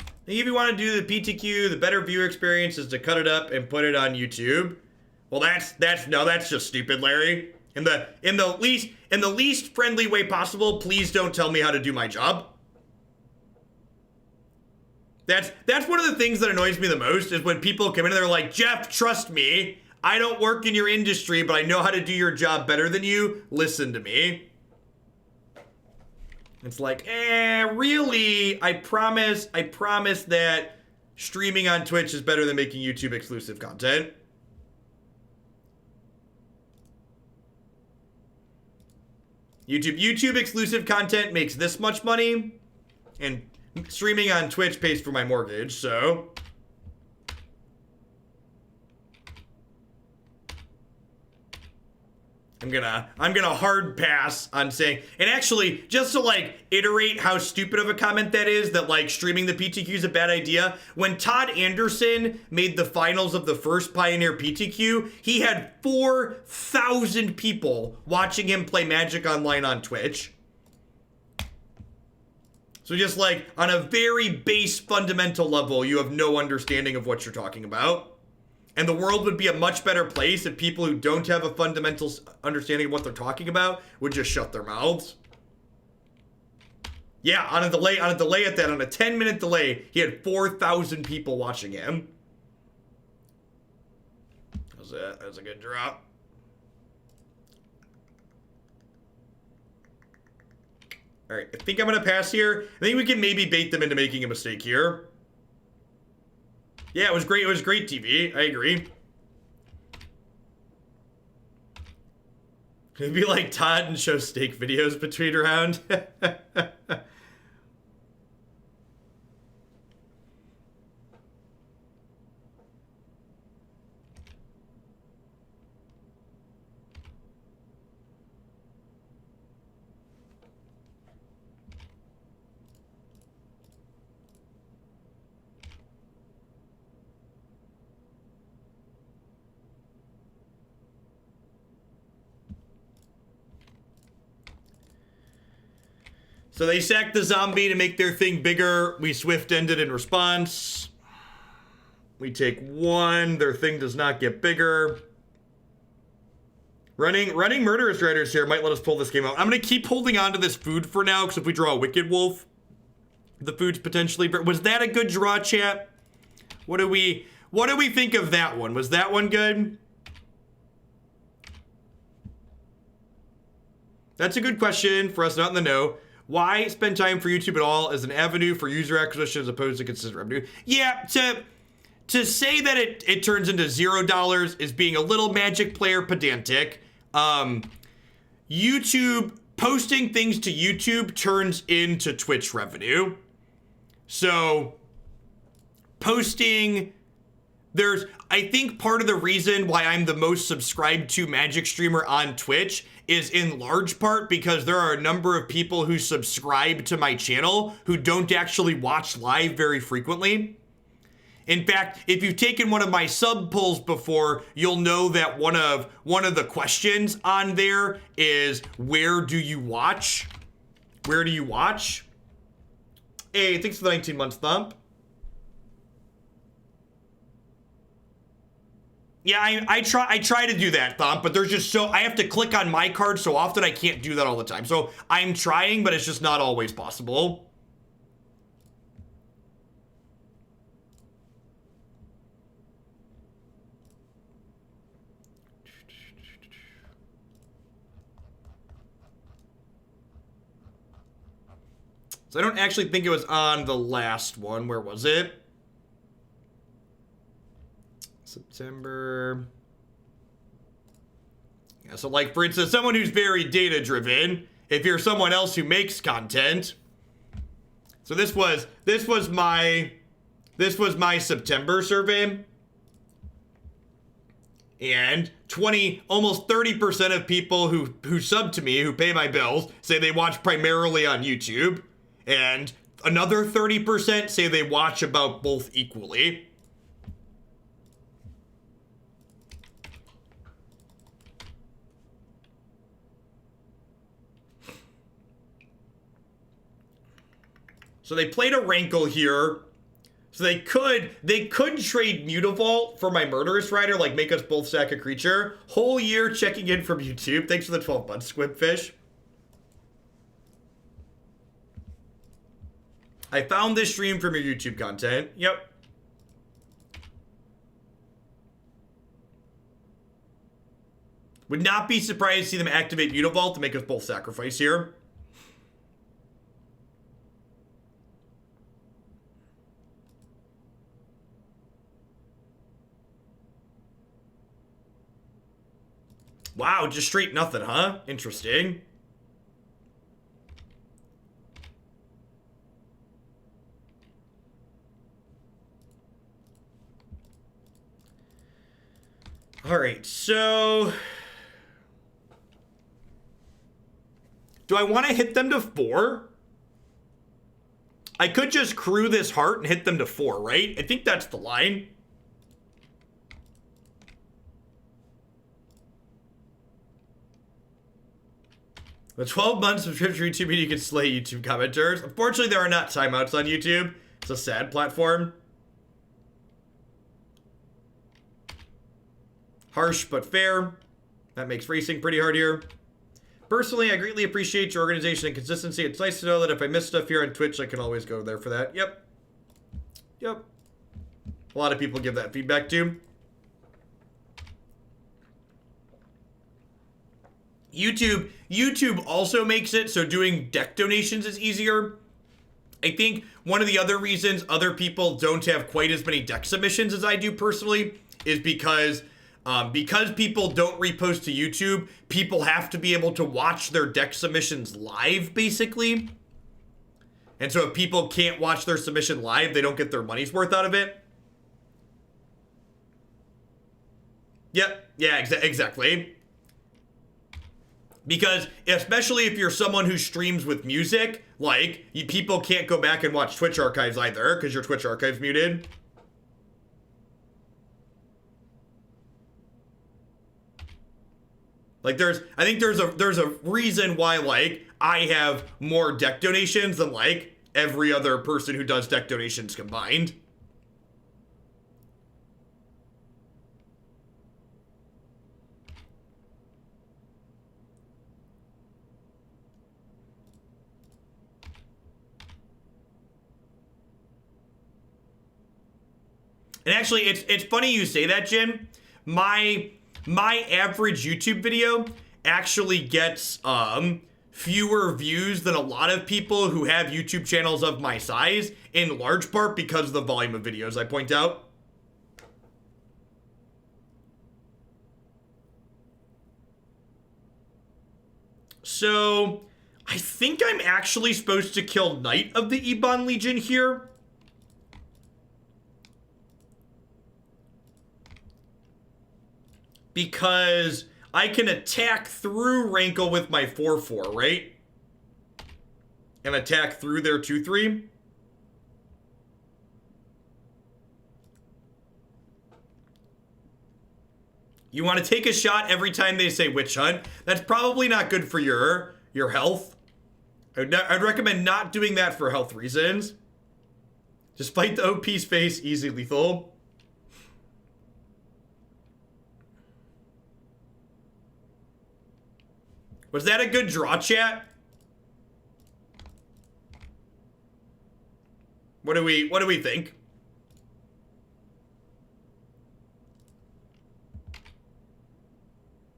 Speaker 1: I think if you want to do the PTQ, the better viewer experience is to cut it up and put it on YouTube. Well, that's just stupid, Larry. In the least friendly way possible, please don't tell me how to do my job. That's one of the things that annoys me the most, is when people come in and they're like, Jeff, trust me, I don't work in your industry, but I know how to do your job better than you. Listen to me. It's like, really? I promise that streaming on Twitch is better than making YouTube exclusive content. YouTube exclusive content makes this much money, and streaming on Twitch pays for my mortgage, so. I'm gonna hard pass on saying, and actually, just to like iterate how stupid of a comment that is, that like streaming the PTQ is a bad idea. When Todd Anderson made the finals of the first Pioneer PTQ, he had 4,000 people watching him play Magic Online on Twitch. So just like on a very base fundamental level, you have no understanding of what you're talking about. And the world would be a much better place if people who don't have a fundamental understanding of what they're talking about would just shut their mouths. Yeah, on a delay at that, on a 10-minute delay, he had 4,000 people watching him. That was a good drop. All right, I think I'm gonna pass here. I think we can maybe bait them into making a mistake here. Yeah, it was great. It was great TV. I agree. It'd be like Todd and show steak videos between round. So they sacked the zombie to make their thing bigger. We swift ended in response. We take 1. Their thing does not get bigger. Running Murderous Riders here might let us pull this game out. I'm going to keep holding on to this food for now, because if we draw a Wicked Wolf, the food's potentially... Was that a good draw, chat? What do we think of that one? Was that one good? That's a good question for us not in the know. Why spend time for YouTube at all as an avenue for user acquisition as opposed to consistent revenue? Yeah, to say that it turns into $0 is being a little Magic player pedantic. YouTube, posting things to YouTube turns into Twitch revenue. So, posting... I think part of the reason why I'm the most subscribed to Magic streamer on Twitch is in large part because there are a number of people who subscribe to my channel who don't actually watch live very frequently. In fact, if you've taken one of my sub polls before, you'll know that one of the questions on there is, where do you watch? Where do you watch? Hey, thanks for the 19 months thump. Yeah, I try to do that, Thump, but there's just I have to click on my card so often I can't do that all the time. So I'm trying, but it's just not always possible. So I don't actually think it was on the last one. Where was it? September. Yeah, so like for instance, someone who's very data driven, if you're someone else who makes content. So this was my September survey. And almost 30% of people who sub to me, who pay my bills, say they watch primarily on YouTube. And another 30% say they watch about both equally. So they played a Rankle here. So they could trade Mutavault for my Murderous Rider, like make us both sack a creature. Whole year checking in from YouTube. Thanks for the 12 months, Squibfish. I found this stream from your YouTube content. Yep. Would not be surprised to see them activate Mutavault to make us both sacrifice here. Wow, just straight nothing, huh? Interesting. All right, so do I want to hit them to 4? I could just crew this heart and hit them to 4, right? I think that's the line. The 12 months subscription to YouTube means you can slay YouTube commenters. Unfortunately, there are not timeouts on YouTube. It's a sad platform. Harsh but fair. That makes racing pretty hard here. Personally, I greatly appreciate your organization and consistency. It's nice to know that if I miss stuff here on Twitch, I can always go there for that. Yep. Yep. A lot of people give that feedback too. YouTube also makes it so doing deck donations is easier. I think one of the other reasons other people don't have quite as many deck submissions as I do personally is because people don't repost to YouTube, people have to be able to watch their deck submissions live, basically. And so if people can't watch their submission live, they don't get their money's worth out of it. Yep, yeah, exactly. Because especially if you're someone who streams with music, like, people can't go back and watch Twitch archives either because your Twitch archive's muted. Like I think there's a reason why, like, I have more deck donations than, like, every other person who does deck donations combined. And actually, it's funny you say that, Jim. My average YouTube video actually gets fewer views than a lot of people who have YouTube channels of my size, in large part because of the volume of videos I point out. So, I think I'm actually supposed to kill Knight of the Ebon Legion here. Because I can attack through Rankle with my 4/4, right? And attack through their 2/3. You want to take a shot every time they say Witch Hunt. That's probably not good for your health. I'd recommend not doing that for health reasons. Just fight the OP's face, easy lethal. Was that a good draw, chat? What do we think?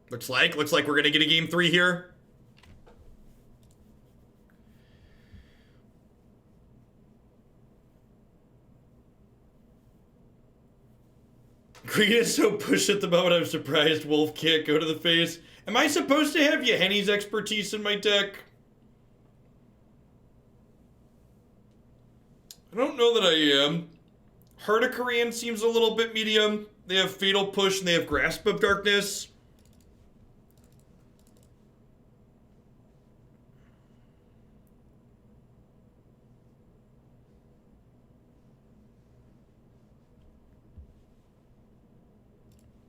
Speaker 1: Looks like we're gonna get a game 3 here. Green is so pushed at the moment, I'm surprised Wolf can't go to the face. Am I supposed to have Yahenni's expertise in my deck? I don't know that I am. Heart of Kiran seems a little bit medium. They have Fatal Push and they have Grasp of Darkness.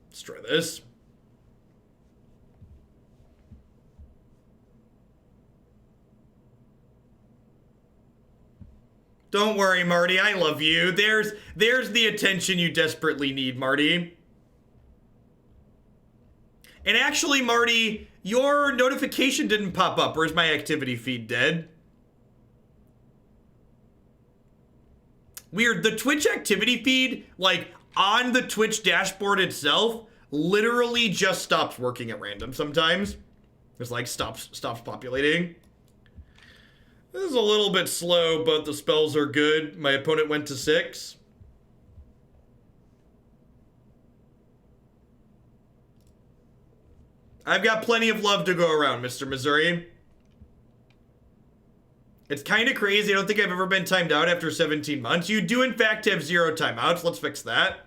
Speaker 1: Let's try this. Don't worry, Marty, I love you. There's the attention you desperately need, Marty. And actually, Marty, your notification didn't pop up. Where's my activity feed dead? Weird, the Twitch activity feed, like, on the Twitch dashboard itself, literally just stops working at random sometimes. It's like, stops populating. This is a little bit slow, but the spells are good. My opponent went to 6. I've got plenty of love to go around, Mr. Missouri. It's kind of crazy. I don't think I've ever been timed out after 17 months. You do, in fact, have 0 timeouts. Let's fix that.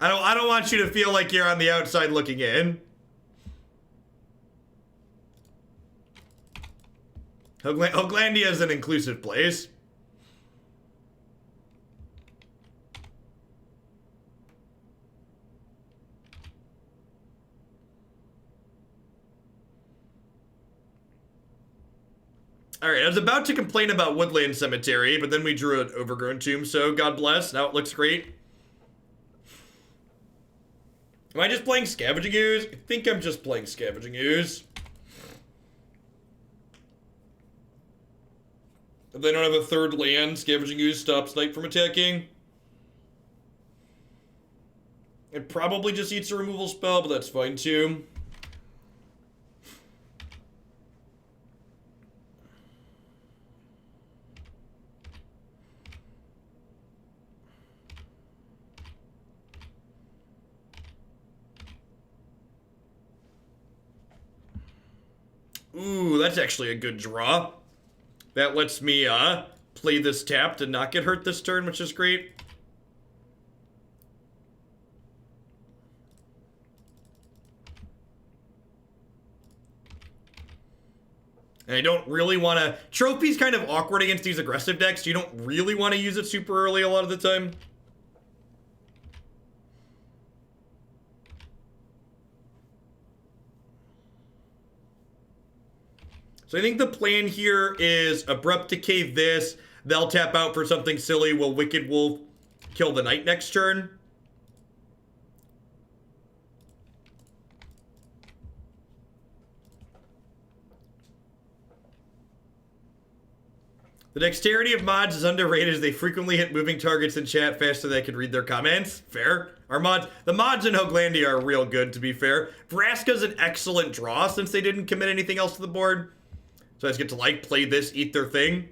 Speaker 1: I don't want you to feel like you're on the outside looking in. Hoaglandia is an inclusive place. Alright, I was about to complain about Woodland Cemetery, but then we drew an Overgrown Tomb, so God bless. Now it looks great. Am I just playing Scavenging Ooze? I think I'm just playing Scavenging Ooze. If they don't have a third land, Scavenging Ooze stops Knight from attacking. It probably just eats a removal spell, but that's fine too. Ooh, that's actually a good draw. That lets me play this tapped and not get hurt this turn, which is great. And I don't really want to... Trophy's kind of awkward against these aggressive decks. You don't really want to use it super early a lot of the time. So I think the plan here is Abrupt Decay this. They'll tap out for something silly. Will Wicked Wolf kill the Knight next turn? The dexterity of mods is underrated as they frequently hit moving targets in chat faster than they can read their comments. Fair. Our mods, the mods in Hoaglandia are real good, to be fair. Vraska's an excellent draw since they didn't commit anything else to the board. So I just get to, like, play this, eat their thing.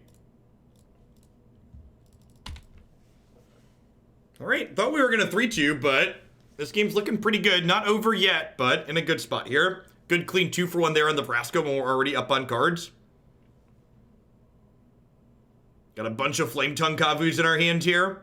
Speaker 1: Alright, thought we were going to 3-2, but this game's looking pretty good. Not over yet, but in a good spot here. Good clean 2-for-1 there on the Vraska when we're already up on cards. Got a bunch of Flame Tongue Kavus in our hand here.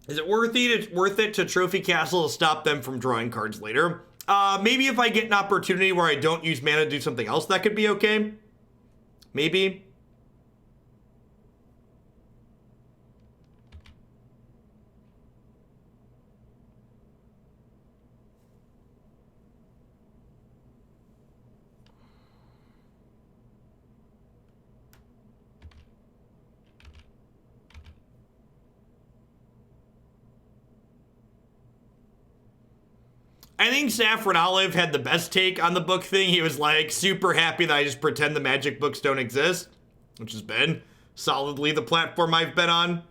Speaker 1: Is it worth it to Trophy Castle to stop them from drawing cards later? Maybe if I get an opportunity where I don't use mana to do something else, that could be okay. Maybe. I think Saffron Olive had the best take on the book thing. He was like super happy that I just pretend the magic books don't exist, which has been solidly the platform I've been on.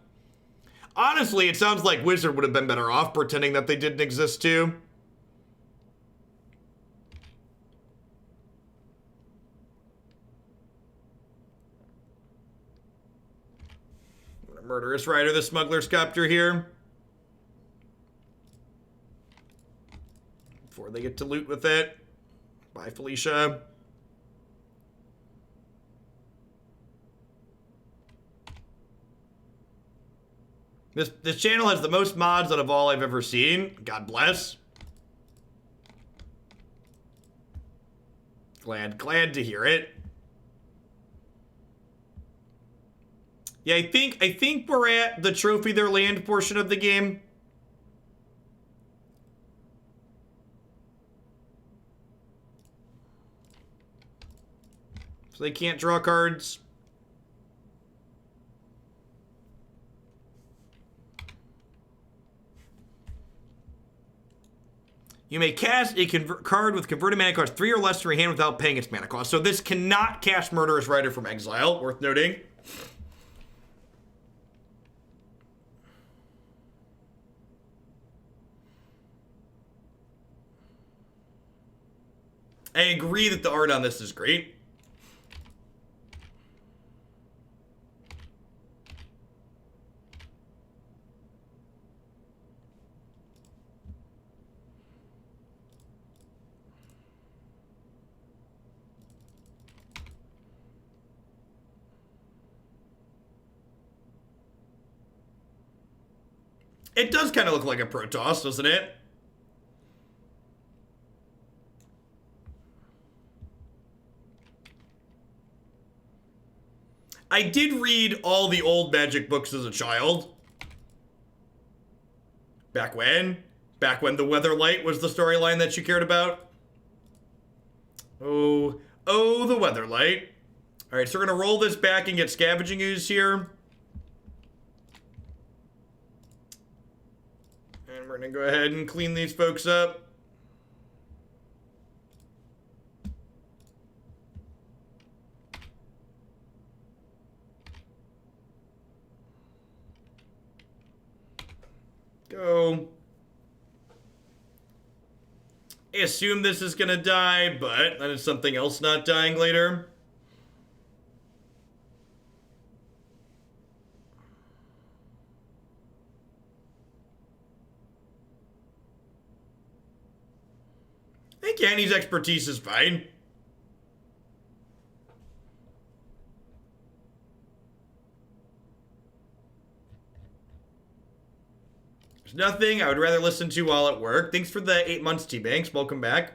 Speaker 1: Honestly, it sounds like Wizard would have been better off pretending that they didn't exist too. Murderous Rider, the Smuggler Sculptor here. Before they get to loot with it. Bye, Felicia. This channel has the most mods out of all I've ever seen. God bless. Glad to hear it. Yeah, I think we're at the trophy their land portion of the game. So they can't draw cards. You may cast a card with converted mana cost 3 or less to your hand without paying its mana cost. So this cannot cast Murderous Rider from exile, worth noting. I agree that the art on this is great. It does kind of look like a Protoss, doesn't it? I did read all the old Magic books as a child. Back when? Back when the Weatherlight was the storyline that you cared about? Oh, the Weatherlight. All right, so we're going to roll this back and get Scavenging Ooze here. And we're going to go ahead and clean these folks up. Go. I assume this is gonna die, but that is something else not dying later. I think Yahenni's expertise is fine. Nothing I would rather listen to while at work. Thanks for the 8 months, T-Banks. Welcome back.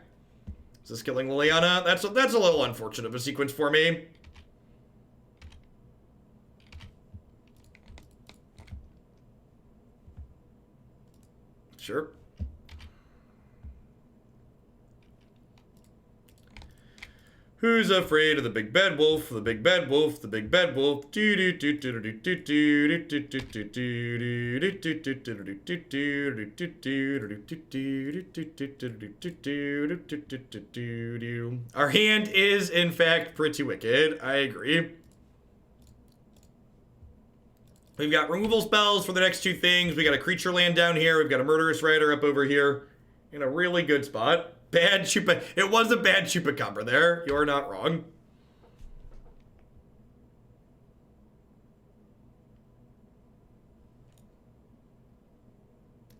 Speaker 1: Is this killing Liliana? That's a little unfortunate of a sequence for me. Sure. Who's afraid of the big bad wolf? The big bad wolf, the big bad wolf. Our hand is, in fact, pretty wicked. I agree. We've got removal spells for the next two things. We got a creature land down here. We've got a Murderous Rider up over here. In a really good spot. Bad chupa. It was a bad chupacabra there. You're not wrong.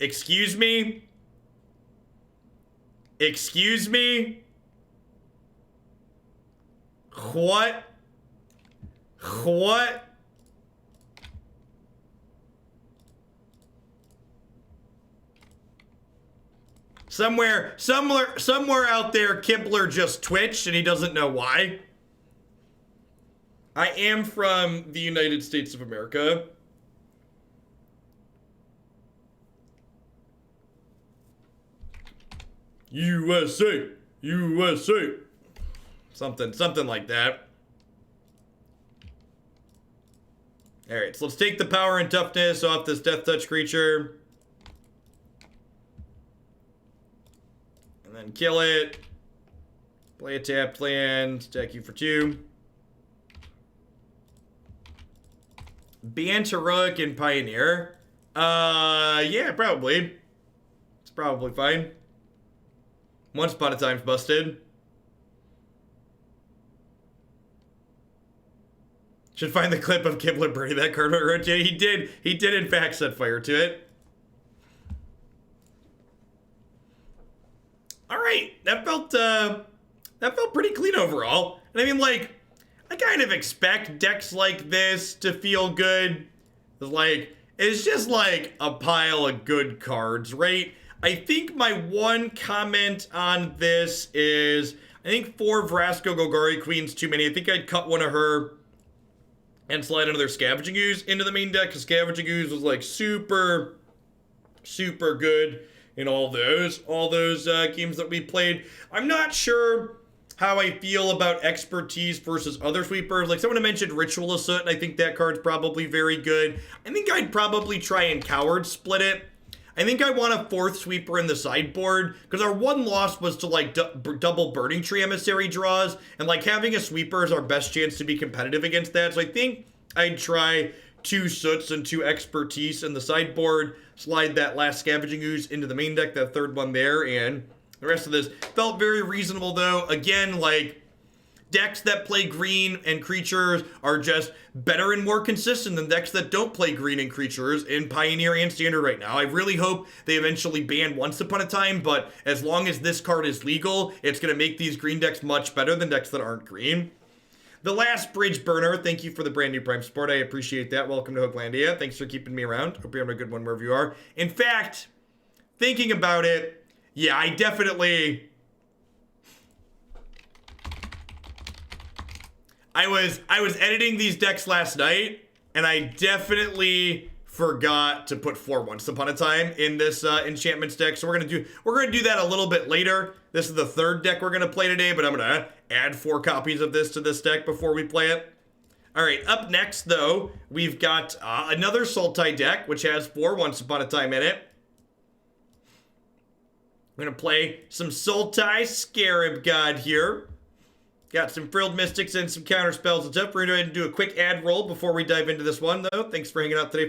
Speaker 1: Excuse me? Excuse me? What? What? Somewhere out there, Kibler just twitched and he doesn't know why. I am from the United States of America. USA, USA. Something like that. All right, so let's take the power and toughness off this Death Touch creature. And then kill it. Play a tapped land. Attack you for 2. Ban Heroic and Pioneer. Yeah, probably. It's probably fine. Once Upon a Time's busted. Should find the clip of Kibler burning that card. Yeah, he did in fact set fire to it. All right, that felt pretty clean overall. And I mean, like, I kind of expect decks like this to feel good. It's just like a pile of good cards, right? I think my one comment on this is, I think 4 Vraska Golgari Queen's too many. I think I'd cut one of her and slide another Scavenging Ooze into the main deck, because Scavenging Ooze was like super good in all those games that we played. I'm not sure how I feel about Expertise versus other sweepers. Like, someone had mentioned Ritual of Soot, and I think that card's probably very good. I think I'd probably try and Coward split it. I think I want a 4th sweeper in the sideboard, because our one loss was to, like, double Burning Tree Emissary draws, and, like, having a sweeper is our best chance to be competitive against that. So I think I'd try 2 Soots and 2 Expertise in the sideboard, slide that last Scavenging Ooze into the main deck, that 3rd one there, and the rest of this felt very reasonable, though. Again, like, decks that play green and creatures are just better and more consistent than decks that don't play green and creatures in Pioneer and Standard right now. I really hope they eventually ban Once Upon a Time, but as long as this card is legal, it's going to make these green decks much better than decks that aren't green. The Last Bridge Burner, thank you for the brand new Prime support. I appreciate that. Welcome to Hooklandia. Thanks for keeping me around. Hope you're having a good one wherever you are. In fact, thinking about it, yeah, I definitely... I was editing these decks last night, and I definitely forgot to put 4 Once Upon a Time in this enchantments deck. So we're gonna do that a little bit later. This is the 3rd deck we're gonna play today, but I'm gonna add 4 copies of this to this deck before we play it. All right, up next though, we've got another Sultai deck, which has 4 Once Upon a Time in it. I'm gonna play some Sultai Scarab God here. Got some Frilled Mystics and some counter spells and stuff. We're going to do a quick ad roll before we dive into this one, though. Thanks for hanging out today.